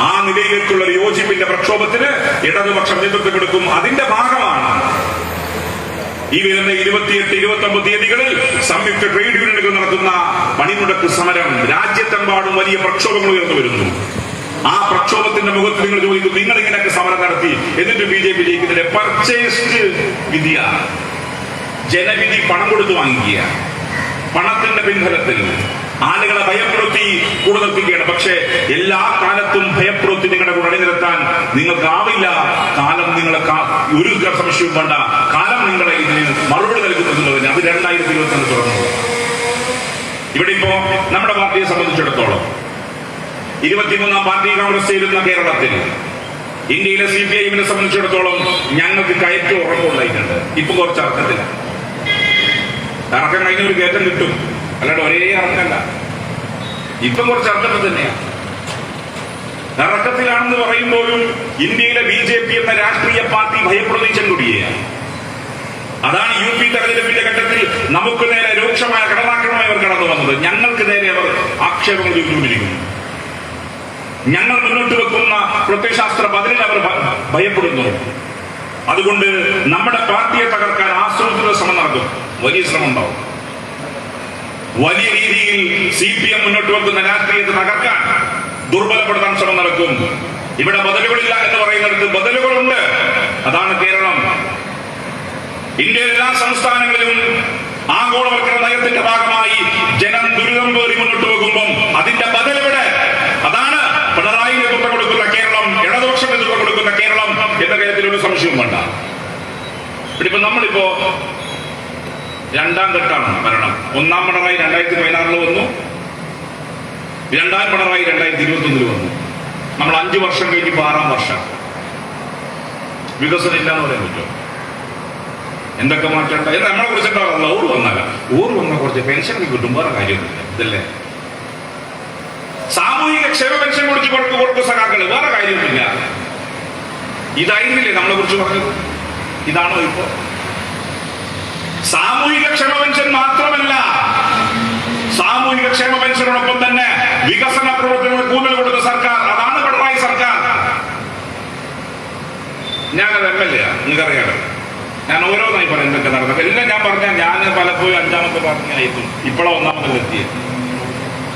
ആ നിലയിലേക്കുള്ള യോജിപ്പിന്റെ പ്രക്ഷോഭത്തിന് ഇടതുപക്ഷം നേതൃത്വം കൊടുക്കും. അതിന്റെ ഭാഗമാണ് ഈ വരുന്ന 28, 29 തീയതികളിൽ സംയുക്ത ട്രേഡ് യൂണിയനുകൾ നടത്തുന്ന പണിമുടക്ക് സമരം. രാജ്യത്തെമ്പാടും വലിയ പ്രക്ഷോഭങ്ങൾ ഉയർന്നു വരുന്നു. ആ പ്രക്ഷോഭത്തിന്റെ മുഖത്ത് നിങ്ങൾ ചോദിക്കും, നിങ്ങൾ ഇങ്ങനെയൊക്കെ സമരം നടത്തി എന്നിട്ട് BJP ജയിക്കുന്നില്ല. പർച്ചേസ്ഡ് വിദ്യ, ജനവിധി പണം കൊടുത്തു വാങ്ങിക്കുക, പണത്തിന്റെ പിൻബലത്തിൽ ആളുകളെ ഭയപ്പെടുത്തി കൂടെ നിർത്തിക്കുകയാണ്. പക്ഷേ എല്ലാ കാലത്തും ഭയപ്പെടുത്തി നിങ്ങളുടെ കൂടെ അണിനിരത്താൻ നിങ്ങൾക്കാവില്ല. കാലം നിങ്ങളെ ഒരു സംശയവും വേണ്ട, കാലം നിങ്ങളെ ഇതിന് മറുപടി നൽകുന്നതിന്. അത് 2022 തുടർന്നു. ഇവിടെ ഇപ്പോ നമ്മുടെ പാർട്ടിയെ സംബന്ധിച്ചിടത്തോളം 23ാം പാർട്ടി കോൺഗ്രസ് ചേരുന്ന കേരളത്തിൽ ഇന്ത്യയിലെ CPI-നെ സംബന്ധിച്ചിടത്തോളം ഞങ്ങൾക്ക് കയറ്റം ഉറപ്പുണ്ടായിട്ടുണ്ട്. ഇപ്പൊ കുറച്ച് അർത്ഥത്തില്ല. ഇറക്കം കഴിഞ്ഞ ഒരു കയറ്റം കിട്ടും, അല്ലാണ്ട് ഒരേ ഇറക്കല്ല. ഇപ്പം കുറച്ച് അർത്ഥത്തിൽ തന്നെയാണ്. ഇറക്കത്തിലാണെന്ന് പറയുമ്പോഴും ഇന്ത്യയിലെ BJP എന്ന രാഷ്ട്രീയ പാർട്ടി ഭയപ്പെടുന്ന ചെങ്കൊടിയാണ്. അതാണ് UP തെരഞ്ഞെടുപ്പിന്റെ ഘട്ടത്തിൽ നമുക്ക് നേരെ രൂക്ഷമായ കടന്നാക്രമണമായി അവർ കടന്നു വന്നത്. ഞങ്ങൾക്ക് നേരെ അവർ ആക്ഷേപങ്ങൾ ചോദിച്ചുകൊണ്ടിരിക്കുന്നു. ഞങ്ങൾ മുന്നോട്ട് വെക്കുന്ന പ്രത്യയശാസ്ത്ര ബദലിൽ അവർ ഭയപ്പെടുന്നു. അതുകൊണ്ട് നമ്മുടെ പാർട്ടിയെ തകർക്കാൻ ആസൂത്രിത ശ്രമം നടക്കും. വലിയ ശ്രമം ഉണ്ടാവും. വലിയ രീതിയിൽ CPM മുന്നോട്ട് വെക്കുന്ന രാഷ്ട്രീയത്തെ തകർക്കാൻ, ദുർബലപ്പെടുത്താൻ ശ്രമം നടക്കും. ഇവിടെ ബദലുകളില്ല എന്ന് പറയുന്നിടത്ത് ബദലുകളുണ്ട്. അതാണ് കേരളം. ഇന്ത്യയിലെ എല്ലാ സംസ്ഥാനങ്ങളിലും ആഗോളവൽക്കരണ നയത്തിന്റെ ഭാഗമായി ജനം ദുരിതം പേറി മുന്നോട്ട് പോകുമ്പോൾ അതിന്റെ ബദലെവിടെ? അതാണ് ഒരു സംശയവും വേണ്ട. ഇപ്പൊ നമ്മളിപ്പോ രണ്ടാം ഘട്ടമാണ് ഭരണം. ഒന്നാം പിണറായി 2016 വന്നു, രണ്ടാം പിണറായി 2021 വന്നു. നമ്മൾ 5 വർഷം കഴിഞ്ഞ് 6-ാം വർഷം. വികസനം ഇല്ലാന്ന് പറയാൻ പറ്റുമോ? എന്തൊക്കെ മാറ്റേണ്ട എന്ന് നമ്മളെ കുറിച്ചിട്ടാണല്ലോ. ഊർ വന്ന കുറച്ച് പെൻഷൻ കിട്ടും, വേറെ കാര്യമൊന്നുമില്ല. ഇതല്ലേ സാമൂഹിക ക്ഷേമ പെൻഷൻ കൊടുക്കുന്ന സഖാക്കള്, വേറെ കാര്യമൊന്നുമില്ല. ഇതായിരുന്നില്ലേ നമ്മളെ കുറിച്ച് പറഞ്ഞത്? ഇതാണോ ഇപ്പോ? സാമൂഹിക ക്ഷേമ പെൻഷൻ മാത്രമല്ല, സാമൂഹിക ക്ഷേമ പെൻഷനോടൊപ്പം തന്നെ വികസന പ്രവർത്തനങ്ങൾക്ക് ഊന്നൽ കൊടുത്ത സർക്കാർ, അതാണ് പിണറായി സർക്കാർ. ഞാനത് MLA, നിങ്ങൾക്കറിയാലോ. ഞാൻ ഓരോന്നായി പറയാം എന്തൊക്കെ നടന്നത്. എല്ലാം ഞാൻ പറഞ്ഞാൽ ഞാൻ പലപ്പോഴും 5ാമത്തെ പറഞ്ഞായിരിക്കും, ഇപ്പോഴാണ് 1ാമത് എത്തിയത്.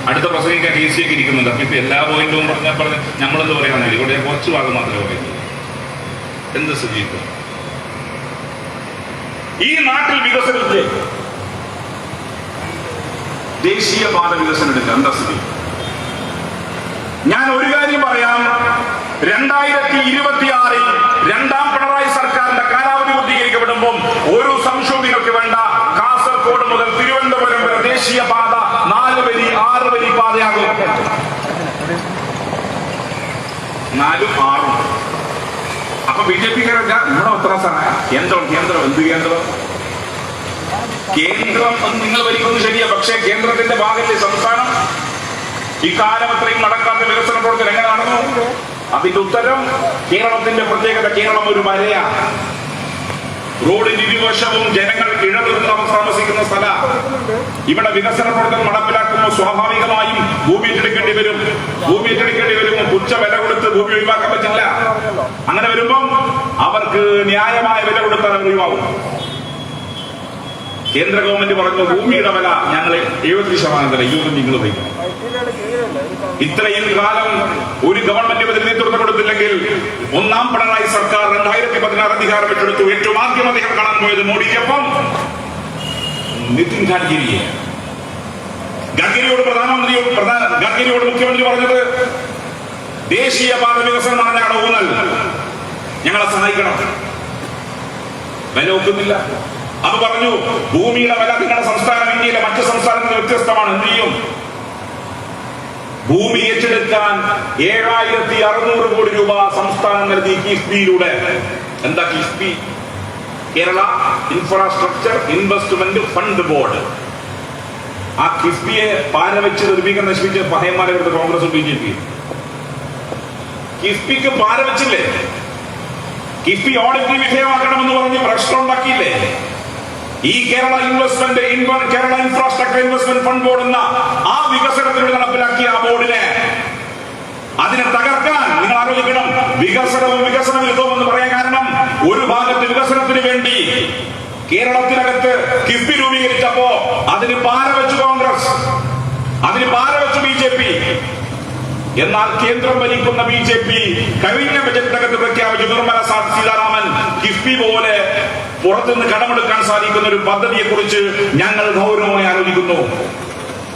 അടുത്ത പ്രസംഗിക്കാൻ DC ഒക്കെ ഇരിക്കുന്നുണ്ട്. അപ്പൊ ഇപ്പൊ എല്ലാ പോയിന്റും പറഞ്ഞ് നമ്മളെന്ത് പറയാന്നില്ല. ഇവിടെ കുറച്ച് ഭാഗം മാത്രമേ പറയുന്നത്. എന്ത് സ്ഥിതി? ഈ നാട്ടിൽ വികസനത്തിലെ ദേശീയപാത വികസനം എടുക്കുക, എന്താ സ്ഥിതി? ഞാൻ ഒരു കാര്യം പറയാം. 2026 രണ്ടാം പിണറായി സർക്കാരിന്റെ കാലാവധി പൂർത്തീകരിക്കപ്പെടുമ്പോൾ ഒരു സംശയവും നിങ്ങൾക്ക് വേണ്ട. കാസർഗോഡ് മുതൽ തിരുവനന്തപുരം വരെ ദേശീയപാത 4 വരി 6 വരി പാതയാകും. 4ഉം 6ഉം. അപ്പൊ BJP-ക്കാരല്ല ഇവിടെ ഉത്തര കേന്ദ്രം എന്ത് കേന്ദ്രം? കേന്ദ്രം എന്ന് നിങ്ങൾ ഭരിക്കുന്നത് ശരിയാ, പക്ഷേ കേന്ദ്രത്തിന്റെ ഭാഗത്തെ സംസ്ഥാനം ഇക്കാലം അത്രയും നടക്കാത്ത വികസന പ്രവർത്തനം എങ്ങനെ നടന്നു? അതിന്റെ ഉത്തരം കേരളത്തിന്റെ പ്രത്യേകത. കേരളം ഒരു വരയാണ്. റോഡിന് ഇരുവശവും ജനങ്ങൾ ഇഴനിർന്ന് താമസിക്കുന്ന സ്ഥല. ഇവിടെ വികസന പ്രവർത്തനം നടപ്പിലാക്കുമ്പോൾ സ്വാഭാവികമായും ഭൂമി ഏറ്റെടുക്കേണ്ടി വരും. തുച്ഛ വില കൊടുത്ത് ഭൂമി ഒഴിവാക്കാൻ പറ്റില്ല. അങ്ങനെ വരുമ്പം അവർക്ക് ന്യായമായ വില കൊടുത്താൽ അവർ ഒഴിവാകും. കേന്ദ്ര ഗവൺമെന്റ് പറഞ്ഞു ഭൂമിയുടെ വില ഞങ്ങൾ 70% തരാം, 20 നിങ്ങൾ വയ്ക്കണം. ഇത്രയും കാലം ഒരു ഗവൺമെന്റ് നേതൃത്വം കൊടുത്തില്ലെങ്കിൽ 1ാം പിണറായി സർക്കാർ 2016 അധികാരം ഏറ്റെടുത്തു. ഏറ്റവും ആദ്യം അദ്ദേഹം കാണാൻ പോയത് മോഡിക്കൊപ്പം നിതിൻ ഗഡ്കരിയെ. ഗഡ്കരിയോട് മുഖ്യമന്ത്രി പറഞ്ഞത് ദേശീയപാത വികസനമാണ് ഞങ്ങളുടെ ഊന്നൽ, ഞങ്ങളെ സഹായിക്കണം. വില ഒക്കുന്നില്ല. അത് പറഞ്ഞു ഭൂമിയുടെ വില നിങ്ങളുടെ സംസ്ഥാനം ഇന്ത്യയിലെ മറ്റ് സംസ്ഥാനങ്ങളിൽ വ്യത്യസ്തമാണ്. എന്ത് ചെയ്യും? ഭൂമി ഏറ്റെടുക്കാൻ 7600 കോടി രൂപ സംസ്ഥാനം നൽകി കിഫ്ബിയിലൂടെ. എന്താ KIIFB? Kerala infrastructure investment fund board. ആ കിഫ്ബിയെ പാരവെച്ച് നിർമ്മിക്കാൻ നശിപ്പിച്ച പഹയന്മാരെ കോൺഗ്രസും BJP. കിഫ്ബിക്ക് പാരവെച്ചില്ലേ? കിഫ്ബി ഓഡിറ്റിന് വിധേയമാക്കണമെന്ന് പറഞ്ഞ് പ്രശ്നം ഉണ്ടാക്കിയില്ലേ? ഈ Kerala infrastructure investment fund board എന്ന ആ വികസനത്തിലൂടെ നടപ്പിലാക്കിയ ആ ബോർഡിനെ അതിനെ തകർക്കാൻ നിങ്ങൾ ആലോചിക്കണം. വികസന വിരുദ്ധവും എന്ന് പറയാൻ കാരണം ഒരു ഭാഗത്ത് വികസനത്തിന് വേണ്ടി കേരളത്തിനകത്ത് കിഫ്ബി രൂപീകരിച്ചപ്പോ അതിന് പാരവെച്ചു കോൺഗ്രസ്, അതിന് പാരവെച്ചു BJP. എന്നാൽ കേന്ദ്രം ഭരിക്കുന്ന BJP കഴിഞ്ഞ ബജറ്റിനകത്ത് പ്രഖ്യാപിച്ചു നിർമ്മല സീതാരാമൻ കിഫ്ബി പോലെ പുറത്തുനിന്ന് കടമെടുക്കാൻ സാധിക്കുന്ന ഒരു പദ്ധതിയെ കുറിച്ച് ഞങ്ങൾ ഗൗരവമായി ആലോചിക്കുന്നു.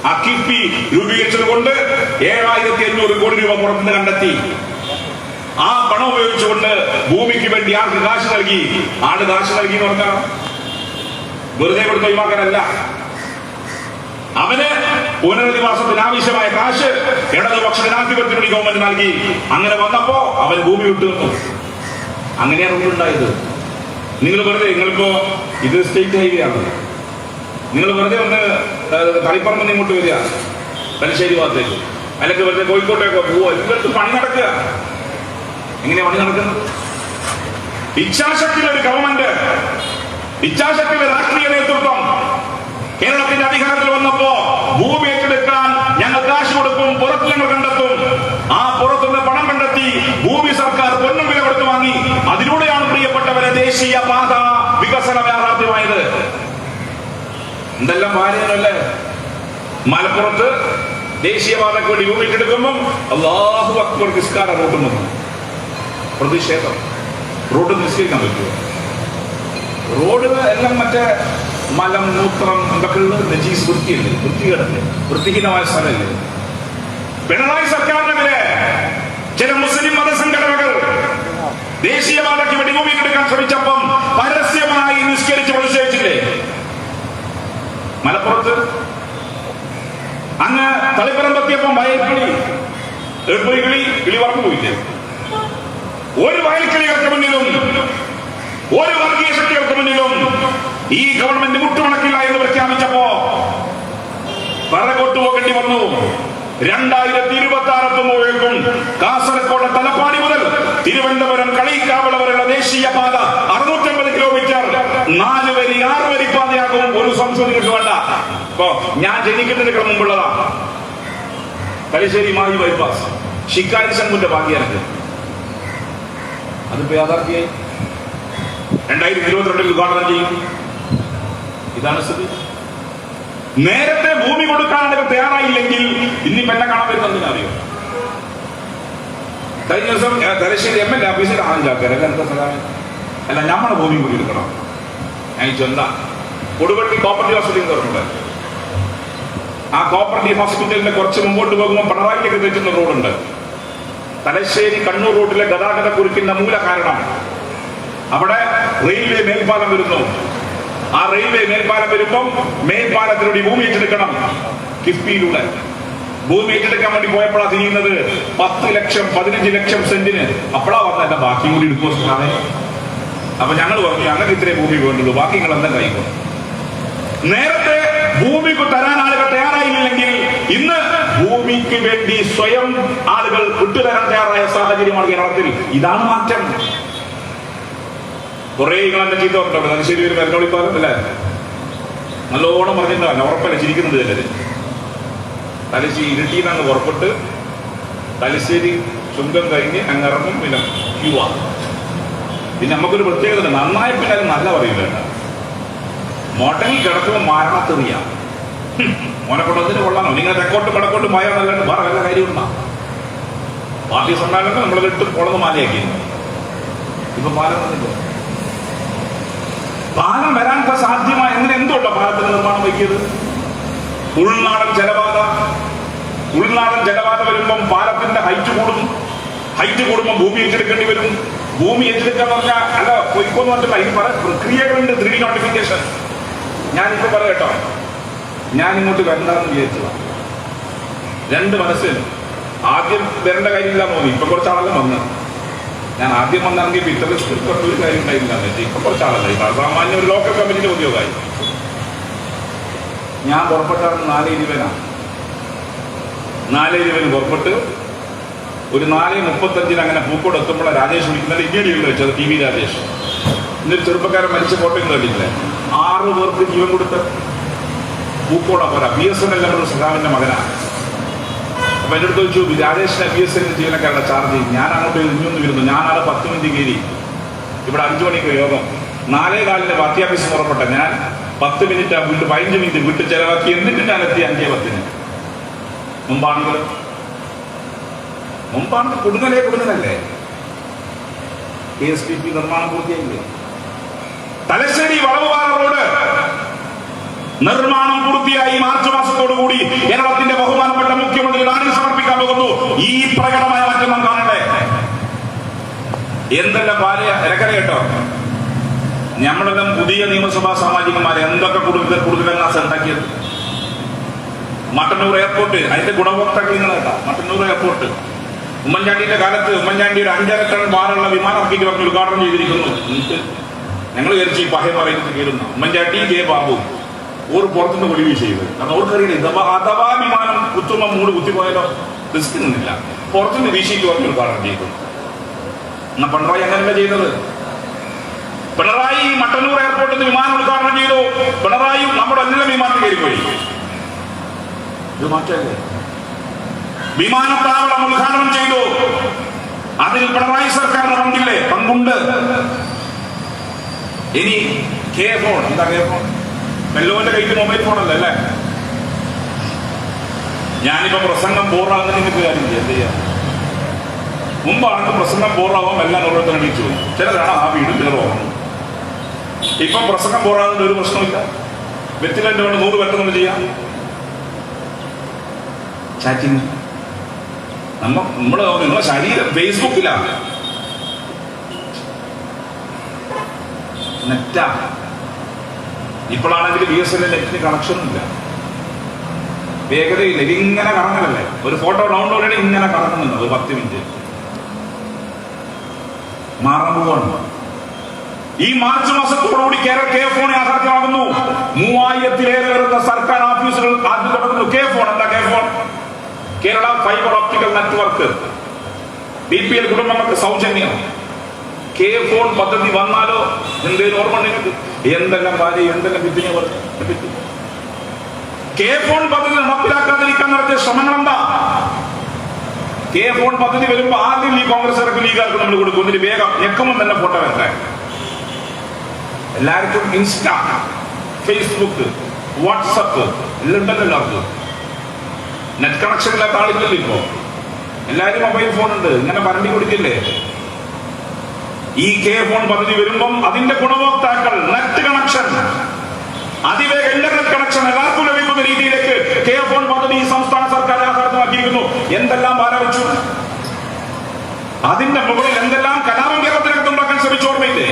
ആ കിഫ്ബി രൂപീകരിച്ചത് കൊണ്ട് 7500 കോടി രൂപ പുറത്തുനിന്ന് കണ്ടെത്തി. ആ പണം ഉപയോഗിച്ചുകൊണ്ട് ഭൂമിക്ക് വേണ്ടി ആർക്ക് കാശ് നൽകി? ആള് കാശ് നൽകി എന്ന് പറഞ്ഞാൽ വെറുതെ കൊടുത്ത് ഒഴിവാക്കാനല്ല. അവന് പുനരധിവാസത്തിന് ആവശ്യമായ കാശ് ഇടതുപക്ഷ ജനാധിപത്യത്തിന് ഗവൺമെന്റ് നൽകി. അങ്ങനെ വന്നപ്പോ അവൻ ഭൂമി വിട്ടു നിന്നു. അങ്ങനെയാണ് ഉണ്ടായത്. നിങ്ങളിപ്പോ ഇത് സ്റ്റേറ്റ് ഹൈവേ ആണ്. നിങ്ങൾ വെറുതെ ഒന്ന് തളിപ്പറമ്പ് ഇങ്ങോട്ട് വരിക, തലശ്ശേരി ഭാഗത്തേക്ക്, അല്ലെങ്കിൽ വെറുതെ കോഴിക്കോട്ടേക്കോ പോവോ, എല്ലാവർക്കും പണി നടക്കുക. എങ്ങനെയാ പണി നടക്കുന്നത്? ഇച്ഛാശക്തിയുള്ള ഒരു ഗവൺമെന്റ്, ഇച്ഛാശക്തിയുള്ള രാഷ്ട്രീയ നേതൃത്വം കേരളത്തിന്റെ അധികാരത്തിൽ വന്നപ്പോ ഭൂമി ഏറ്റെടുക്കാൻ ഞങ്ങൾ കാശ് കൊടുക്കും, പുറത്ത് ഞങ്ങൾ കണ്ടെത്തും. ആ പുറത്തുനിന്ന് പണം കണ്ടെത്തി ഭൂമി സർക്കാർ പൊന്നും വില കൊടുത്തു വാങ്ങി. അതിലൂടെയാണ് പ്രിയപ്പെട്ടവരെ ദേശീയപാത വികസനം യാഥാർത്ഥ്യമായത്. എന്തെല്ലാം ഭാര്യനല്ലേ? മലപ്പുറത്ത് ദേശീയപാതയ്ക്ക് വേണ്ടി ഭൂമി ഏറ്റെടുക്കുമ്പോൾ അല്ലാഹു അക്ബർ നിസ്കാര റോട്ടും വന്നു. പ്രതിഷേധം. റോഡ് നിസ്കരിക്കാൻ പറ്റുമോ? റോഡ് എല്ലാം മറ്റേ മലം മൂത്രം എന്തൊക്കെ നജീസ് വൃത്തിയല്ലേ, വൃത്തികേടല്ലേ, വൃത്തിഹീനമായ സ്ഥലമല്ലേ? പിണറായി സർക്കാരിനെതിരെ ചില മുസ്ലിം മതസംഘടനകൾ ദേശീയപാതയ്ക്ക് വേണ്ടി ഭൂമി എടുക്കാൻ ശ്രമിച്ചപ്പം പരസ്യമായി നിഷ്കരിച്ച് പ്രതിഷേധിച്ചില്ലേ? മലപ്പുറത്ത് അങ്ങ് തളിപ്പറമ്പെത്തിയപ്പം വയൽക്കിളി കിളി പറഞ്ഞു പോയില്ലേ? ഒരു വയൽക്കിളികൾക്ക് മുന്നിലും ഒരു വർഗീയ ശക്തികൾക്ക് മുന്നിലും ഈ ഗവൺമെന്റ് മുട്ടുമണക്കില്ല എന്ന് പ്രഖ്യാപിച്ചപ്പോ പറകോട്ട് പോകേണ്ടി വന്നു. 2026 എത്തുമ്പോഴേക്കും കാസർഗോഡ് തലപ്പാടി മുതൽ തിരുവനന്തപുരം കളിക്കാവള വരെയുള്ള ദേശീയപാത 650 കിലോമീറ്റർ 4 വരി 6 വരി പാതയാകും. ഒരു സംശോധനയ്ക്ക് വേണ്ട. ഇപ്പോ ഞാൻ ജനിക്കുന്നതിനൊക്കെ മുമ്പുള്ളതാ തലശ്ശേരി മാഹി ബൈപ്പാസ് ഷിക്കാരി ശങ്കുന്റെ ഭാഗ്യാനക്ക്. അതിപ്പോ യാഥാർത്ഥ്യമായി 2022 ഉദ്ഘാടനം ചെയ്യും. ഇതാണ് സ്ഥിതി. നേരത്തെ ഭൂമി കൊടുക്കാൻ തയ്യാറായില്ലെങ്കിൽ ഇന്നിപ്പോ എന്നെ കാണാൻ വരുന്നതിന് അറിയോ? കഴിഞ്ഞ ദിവസം തലശ്ശേരി MLA ഓഫീസിൽ ആഞ്ചാക്കര അല്ല നമ്മുടെ ഭൂമി കൂടി എടുക്കണം. ഞാൻ ചൊന്ത കൊടുവള്ളി കോപ്പറേറ്റീവ് ഹോസ്പിറ്റൽ പറഞ്ഞൂടെ? ആ കോപ്പറേറ്റീവ് ഹോസ്പിറ്റലിന്റെ കുറച്ച് മുമ്പോട്ട് പോകുമ്പോൾ പിണറായിലേക്ക് തെറ്റുന്ന റോഡുണ്ട്. തലശ്ശേരി കണ്ണൂർ റോഡിലെ ഗതാഗത കുരുക്കിന്റെ മൂല കാരണം അവിടെ റെയിൽവേ മേൽപ്പാലം വരുന്നു. ആ റെയിൽവേ മേൽപ്പാലം വരുമ്പം മേൽപ്പാലത്തിലൂടെ ഭൂമി ഏറ്റെടുക്കണം. കിഫ്ബിയിലൂടെ ഭൂമി ഏറ്റെടുക്കാൻ വേണ്ടി പോയപ്പോഴാണ് തിരിയുന്നത് 10 ലക്ഷം 15 ലക്ഷം സെന്റിന്. അപ്പോഴാ വന്നല്ല ബാക്കി കൂടി എടുക്കുവാണ്. അപ്പൊ ഞങ്ങൾ പറഞ്ഞു ഞങ്ങൾക്ക് ഇത്രേ ഭൂമി വേണ്ടുള്ളൂ, ബാക്കി നിങ്ങൾ എന്താ കഴിക്കും. നേരത്തെ ഭൂമിക്ക് തരാൻ ആളുകൾ തയ്യാറായില്ലെങ്കിൽ ഇന്ന് ഭൂമിക്ക് വേണ്ടി സ്വയം ആളുകൾ വിട്ടുതരാൻ തയ്യാറായ സാഹചര്യമാണ് കേരളത്തിൽ. ഇതാണ് മാറ്റം. കുറെ നിങ്ങളെന്നെ ചീത്ത പറഞ്ഞിട്ടുണ്ട്. തലശ്ശേരി ഒരു മരനോളിപ്പാലം അല്ലേ? നല്ലോണം പറഞ്ഞിട്ടുണ്ടാവില്ല, ഉറപ്പല്ല, ചിരിക്കുന്നത് ചിലര്. തലശ്ശേരി ഇരിട്ടിയിൽ അങ്ങ് പുറപ്പെട്ട് തലശ്ശേരി ചുങ്കം കഴിഞ്ഞ് അങ്ങ് ഇറങ്ങും, പിന്നെ ക്യൂവാ. പിന്നെ നമുക്കൊരു പ്രത്യേകത നന്നായി പിന്നെ അത് നല്ല പറയില്ല. മോട്ടലിൽ കിടക്കുമ്പോൾ മരണത്തെറിയാം. മോനെ കൊണ്ടതിന് കൊള്ളാമോ? നിങ്ങൾ തെക്കോട്ടും വടക്കോട്ടും പോയാൽ നല്ലത് വേറെ വല്ല കാര്യമുണ്ടാകും. പാർട്ടി സമ്മേളനത്തിൽ നമ്മളിട്ട് കൊളന്ന് മാലയാക്കി. ഇപ്പൊ പാലം വന്നില്ല. പാലം വരാൻ സാധ്യമായ എങ്ങനെ എന്തുകൊണ്ടോ പാലത്തിന്റെ നിർമ്മാണം വയ്ക്കിയത്? ഉൾനാടൻ ജലപാത വരുമ്പം പാലത്തിന്റെ ഹൈറ്റ് കൂടും. ഹൈറ്റ് കൂടുമ്പോൾ ഭൂമി ഏറ്റെടുക്കേണ്ടി വരും. ഭൂമി ഏറ്റെടുക്കാൻ പറഞ്ഞാൽ അല്ല പൊയ്ക്കൊന്നും പറഞ്ഞില്ല. ഇത് പല പ്രക്രിയകളുണ്ട്. 3D notification. ഞാനിപ്പോ പറയട്ടോ, ഞാൻ ഇങ്ങോട്ട് വരണ്ടെന്ന് വിചാരിച്ചതാണ്. 2 മനസ്സിൽ ആദ്യം വരേണ്ട കാര്യമില്ല തോന്നി. ഇപ്പൊ കുറച്ചാളെല്ലാം വന്ന് ഞാൻ ആദ്യം വന്നെങ്കിൽ ഇത്തരത്തിൽ ഒരു കാര്യം ഉണ്ടായില്ല. ഇപ്പൊ കുറച്ചാളല്ല. സാമാന്യ ഒരു ലോക്കൽ കമ്പനിയുടെ ഉദ്യോഗമായി. ഞാൻ പുറപ്പെട്ടാണ് 4:20 പുറപ്പെട്ട് ഒരു 4:35 അങ്ങനെ പൂക്കോട് എത്തുമ്പോഴാണ് രാജേഷ് വിളിക്കുന്നത്. ഇങ്ങനെയുള്ള വെച്ചത് TV രാജേഷ്. ഇന്നൊരു ചെറുപ്പക്കാരൻ മരിച്ച ഫോട്ടോയും കണ്ടില്ലേ? 6 പേർക്ക് ജീവൻ കൊടുത്ത് പൂക്കോടാ പോരാ. BSNL നമ്മുടെ സഖാവിന്റെ മകനാണ്. അപ്പൊ എൻ്റെ അടുത്ത് ചോദിച്ചു രാജേഷിനെ BSNL ജീവനക്കാരുടെ ചാർജ് ചെയ്യും. ഞാൻ അങ്ങോട്ട് ഇഞ്ഞൊന്ന് വരുന്നു. ഞാനാണ് 10 മിനിറ്റ് കയറി. ഇവിടെ 5 മണിക്ക് യോഗം. 4:15 പാർട്ടി ഓഫീസ് പുറപ്പെട്ട ഞാൻ 10 മിനിറ്റ് വീട്ടിൽ 15 മിനിറ്റ് വീട്ടിൽ ചെലവാക്കി. എന്നിട്ട് ഞാൻ എത്തി 5:10. മുമ്പാണ് കൊടുങ്ങലല്ലേ? KSTP നിർമ്മാണം പൂർത്തിയായില്ലേ? തലശ്ശേരി വളവുപാറ റോഡ് നിർമ്മാണം പൂർത്തിയായി. മാർച്ച് മാസത്തോടുകൂടി കേരളത്തിന്റെ ബഹുമാനപ്പെട്ട മുഖ്യമന്ത്രി നാടിന് സമർപ്പിക്കാൻ പോകുന്നു. ഈ പ്രകടമായ മാറ്റം നാം കാണണ്ടേ? എന്തെല്ലാം ഇരക്കര കേട്ടോ. നമ്മളെല്ലാം പുതിയ നിയമസഭാ സാമാജികന്മാരെ എന്തൊക്കെ കൂടുതൽ ഉണ്ടാക്കിയത്. മട്ടന്നൂർ എയർപോർട്ട് അതിന്റെ ഗുണഭോക്താക്കൾ നിങ്ങൾ കേട്ടോ. മട്ടന്നൂർ എയർപോർട്ട് ഉമ്മൻചാണ്ടിയുടെ കാലത്ത് ഉമ്മൻചാണ്ടി ഒരു 5.5 ടൺ ഭാരമുള്ള വിമാനം ഇറക്കിയിട്ട് പറഞ്ഞ് ഉദ്ഘാടനം ചെയ്തിരിക്കുന്നു. ഞങ്ങൾ വിചാരിച്ചു ഈ പഹയ പറയുന്നത് കയറുന്നു. ഉമ്മൻചാണ്ടി K. ബാബു ഓർ പുറത്തുനിന്ന് ഒളിവി ചെയ്ത്. കാരണം ഓർക്കറിയില്ല അഥവാ വിമാനം കുത്തുമ്പോ മൂട് കുത്തിപ്പോയാലോ റിസ്ക് നിന്നില്ല. പുറത്തുനിന്ന് വീശിയിട്ട് പറഞ്ഞ് ഉദ്ഘാടനം ചെയ്തു. എന്നാ പിണറായി അങ്ങനെയല്ല ചെയ്തത്. പിണറായി മട്ടന്നൂർ എയർപോർട്ടിൽ നിന്ന് വിമാനം ഉദ്ഘാടനം ചെയ്തു. പിണറായി നമ്മുടെ എല്ലാം വിമാനം കയറിപ്പോയി. ഇത് മാറ്റല്ലേ? വിമാനത്താവളം ഉദ്ഘാടനം ചെയ്തു. അതിൽ പിണറായി സർക്കാരിന് പങ്കുണ്ട്. ഇനി K ഫോൺ എന്താ K ഫോൺ? മെല്ലോന്റെ കയ്യിൽ മൊബൈൽ ഫോണല്ലേ അല്ലേ? ഞാനിപ്പോ പ്രസംഗം ബോറാകുന്ന നിങ്ങൾക്ക് കാര്യം എന്ത് ചെയ്യാം? മുമ്പാണെങ്കിൽ പ്രസംഗം ബോറാകുമ്പോൾ എല്ലാം ഓരോരുത്തരും എണീച്ചു പോകും. ചിലരാണ് ആ വീട് കയറും. ഇപ്പം പ്രസംഗം ബോറാകുന്ന ഒരു പ്രശ്നമില്ല. വെറ്റിലന്റെ കൊണ്ട് 100 പെട്ടെന്ന് ചെയ്യാം. ചാറ്റിങ് നിങ്ങളെ ശരീരം ഫേസ്ബുക്കിലാണ്. നെറ്റാ. ഇപ്പോഴാണെങ്കിൽ BSNL നെറ്റിന് കണക്ഷനില്ല, വേഗതയില്ല. ഇതിങ്ങനെ കറങ്ങലല്ലേ, ഒരു ഫോട്ടോ ഡൗൺലോഡ് ചെയ്യണേ ഇങ്ങനെ കറങ്ങുന്നുണ്ട് ഒരു 10 മിനിറ്റ്. മാറാൻ പോവാണ്. ഈ മാർച്ച് മാസത്തോടുകൂടി കേരള K-ഫോൺ യാഥാർത്ഥ്യമാകുന്നു. 3000-ലേറെ വരുന്ന സർക്കാർ ഓഫീസുകൾ ആദ്യം തുടങ്ങുന്നു. K-ഫോൺ എന്താ? K-ഫോൺ Kerala fibre optical network, BPL കുടുംബങ്ങൾക്ക് സൗജന്യം. K-ഫോൺ പദ്ധതി വന്നാലോ എന്തേലും ഓർമ്മ ഉണ്ടെങ്കിൽ എന്തെല്ലാം ഭാര്യ എന്തെല്ലാം വിദ്യ പറഞ്ഞു. K-ഫോൺ പദ്ധതി നടപ്പിലാക്കാതിരിക്കാൻ നടത്തിയ ശ്രമങ്ങൾ എന്താ? K-ഫോൺ പദ്ധതി വരുമ്പോ ആദ്യം ഈ കോൺഗ്രസ് ലീഗുകാർക്ക് നമ്മൾ കൊടുക്കും. ഇതിന് വേഗം ഞെക്കുമ്പോൾ തന്നെ ഫോട്ടോ വരട്ടെ. എല്ലാവർക്കും ഇൻസ്റ്റ, ഫേസ്ബുക്ക്, വാട്സപ്പ് എല്ലാം ഉണ്ടല്ലോ. എല്ലാവർക്കും നെറ്റ് കണക്ഷൻ ഇല്ലാത്ത ആളില്ലല്ലോ ഇപ്പോ. എല്ലാവരും മൊബൈൽ ഫോൺ ഉണ്ട്. ഇങ്ങനെ പറഞ്ഞി കൊടുക്കില്ലേ? ഈ K-ഫോൺ പദ്ധതി വരുമ്പം അതിന്റെ ഗുണഭോക്താക്കൾ നെറ്റ് കണക്ഷൻ, അതിവേഗ ഇന്റർനെറ്റ് കണക്ഷൻ എല്ലാവർക്കും ലഭിക്കുന്ന രീതിയിലേക്ക് K-ഫോൺ പദ്ധതി സംസ്ഥാന സർക്കാർ യാഥാർത്ഥ്യമാക്കിയിരിക്കുന്നു. എന്തെല്ലാം ഭാരവച്ചു, അതിന്റെ മുകളിൽ എന്തെല്ലാം കലാപം കേരളത്തിനകത്ത് ഉണ്ടാക്കാൻ ശ്രമിച്ചു. ഓർമ്മയില്ലേ?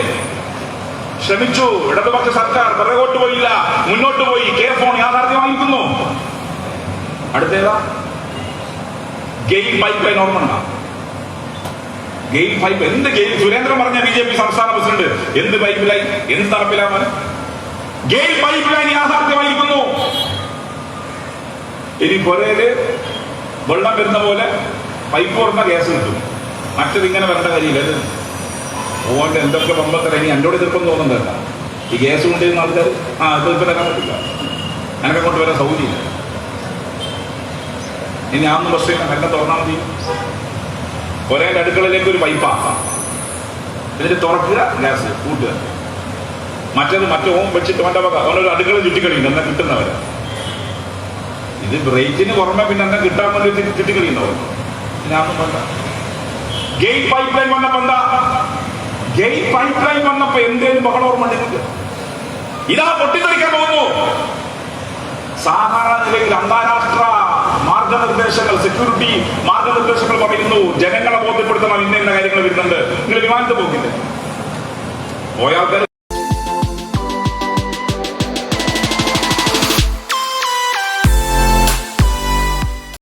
ശ്രമിച്ചു. ഇടതുപക്ഷ സർക്കാർ പിറകോട്ട് പോയില്ല, മുന്നോട്ട് പോയി. K-ഫോൺ യാഥാർത്ഥ്യമായിരിക്കുന്നു. അടുത്തേതാ? GAIL pipe line. ഓർമ്മ ഉണ്ടോ? ഗെയിൽ പൈപ്പ്. എന്ത് ഗെയിൽ? സുരേന്ദ്രൻ പറഞ്ഞ BJP സംസ്ഥാന പ്രസിഡന്റ്. എന്ത് പൈപ്പ് ലൈൻ? എന്ത് നടപ്പിലാണ്? ഗെയിൽ പൈപ്പ് ലൈൻ യാഥാർത്ഥ്യമായിരിക്കുന്നു. ഇനി പുരയില് വെള്ളം വരുന്ന പോലെ പൈപ്പ് തുറന്ന ഗ്യാസ് കിട്ടും. മറ്റത് ഇങ്ങനെ വരേണ്ട കാര്യമില്ല. അതുകൊണ്ട് എന്തൊക്കെ പമ്പത്തര ഇനി എന്നോട് എതിർപ്പം തോന്നുന്നില്ല. ഈ ഗ്യാസ് കൊണ്ടുവരുന്ന ആൾക്കാർ എതിർപ്പ് തരാൻ പറ്റില്ല. എനക്കെ കൊണ്ട് വരാൻ സൗകര്യമില്ല. ഇനി ഞാനൊന്നും ബസ് ചെയ്യണം, എന്നെ തുറന്നാൽ മതി. ഒരേ അടുക്കളയിലേക്ക് ഒരു പൈപ്പാണ്, എന്നിട്ട് തുറക്കുക, ഗ്യാസ് കൂട്ടുക. മറ്റേത് മറ്റേ ഓം വെച്ചിട്ട് അവനൊരു അടുക്കള ചുറ്റിക്കളിയുണ്ട് എന്നാ കിട്ടുന്നവരെ. ഇത് റേറ്റിന് പുറമെ പിന്നെ എന്നെ കിട്ടാൻ വേണ്ടി ചുറ്റിക്കളിയുണ്ടാവും. ഞാനൊന്നും വേണ്ട. ഗെയിൽ പൈപ്പ് ലൈൻ വന്നപ്പോ എന്താ? ഗെയിൽ പൈപ്പ് ലൈൻ വന്നപ്പോ എന്തേലും ബഹളം ഓർമ്മ ഉണ്ടെങ്കിൽ ഇതാ പൊട്ടിത്തെറിക്കാൻ പോകുന്നു. സാധാരണ നിലയിൽ അന്താരാഷ്ട്ര മാർഗനിർദ്ദേശങ്ങൾ, സെക്യൂരിറ്റി മാർഗനിർദ്ദേശങ്ങൾ പറയുന്നു, ജനങ്ങളെ ബോധ്യപ്പെടുത്തണം, ഇന്ന കാര്യങ്ങൾ വരുന്നുണ്ട്. നിങ്ങൾ വിമാനത്തിൽ പോകില്ലേ? പോയാൽ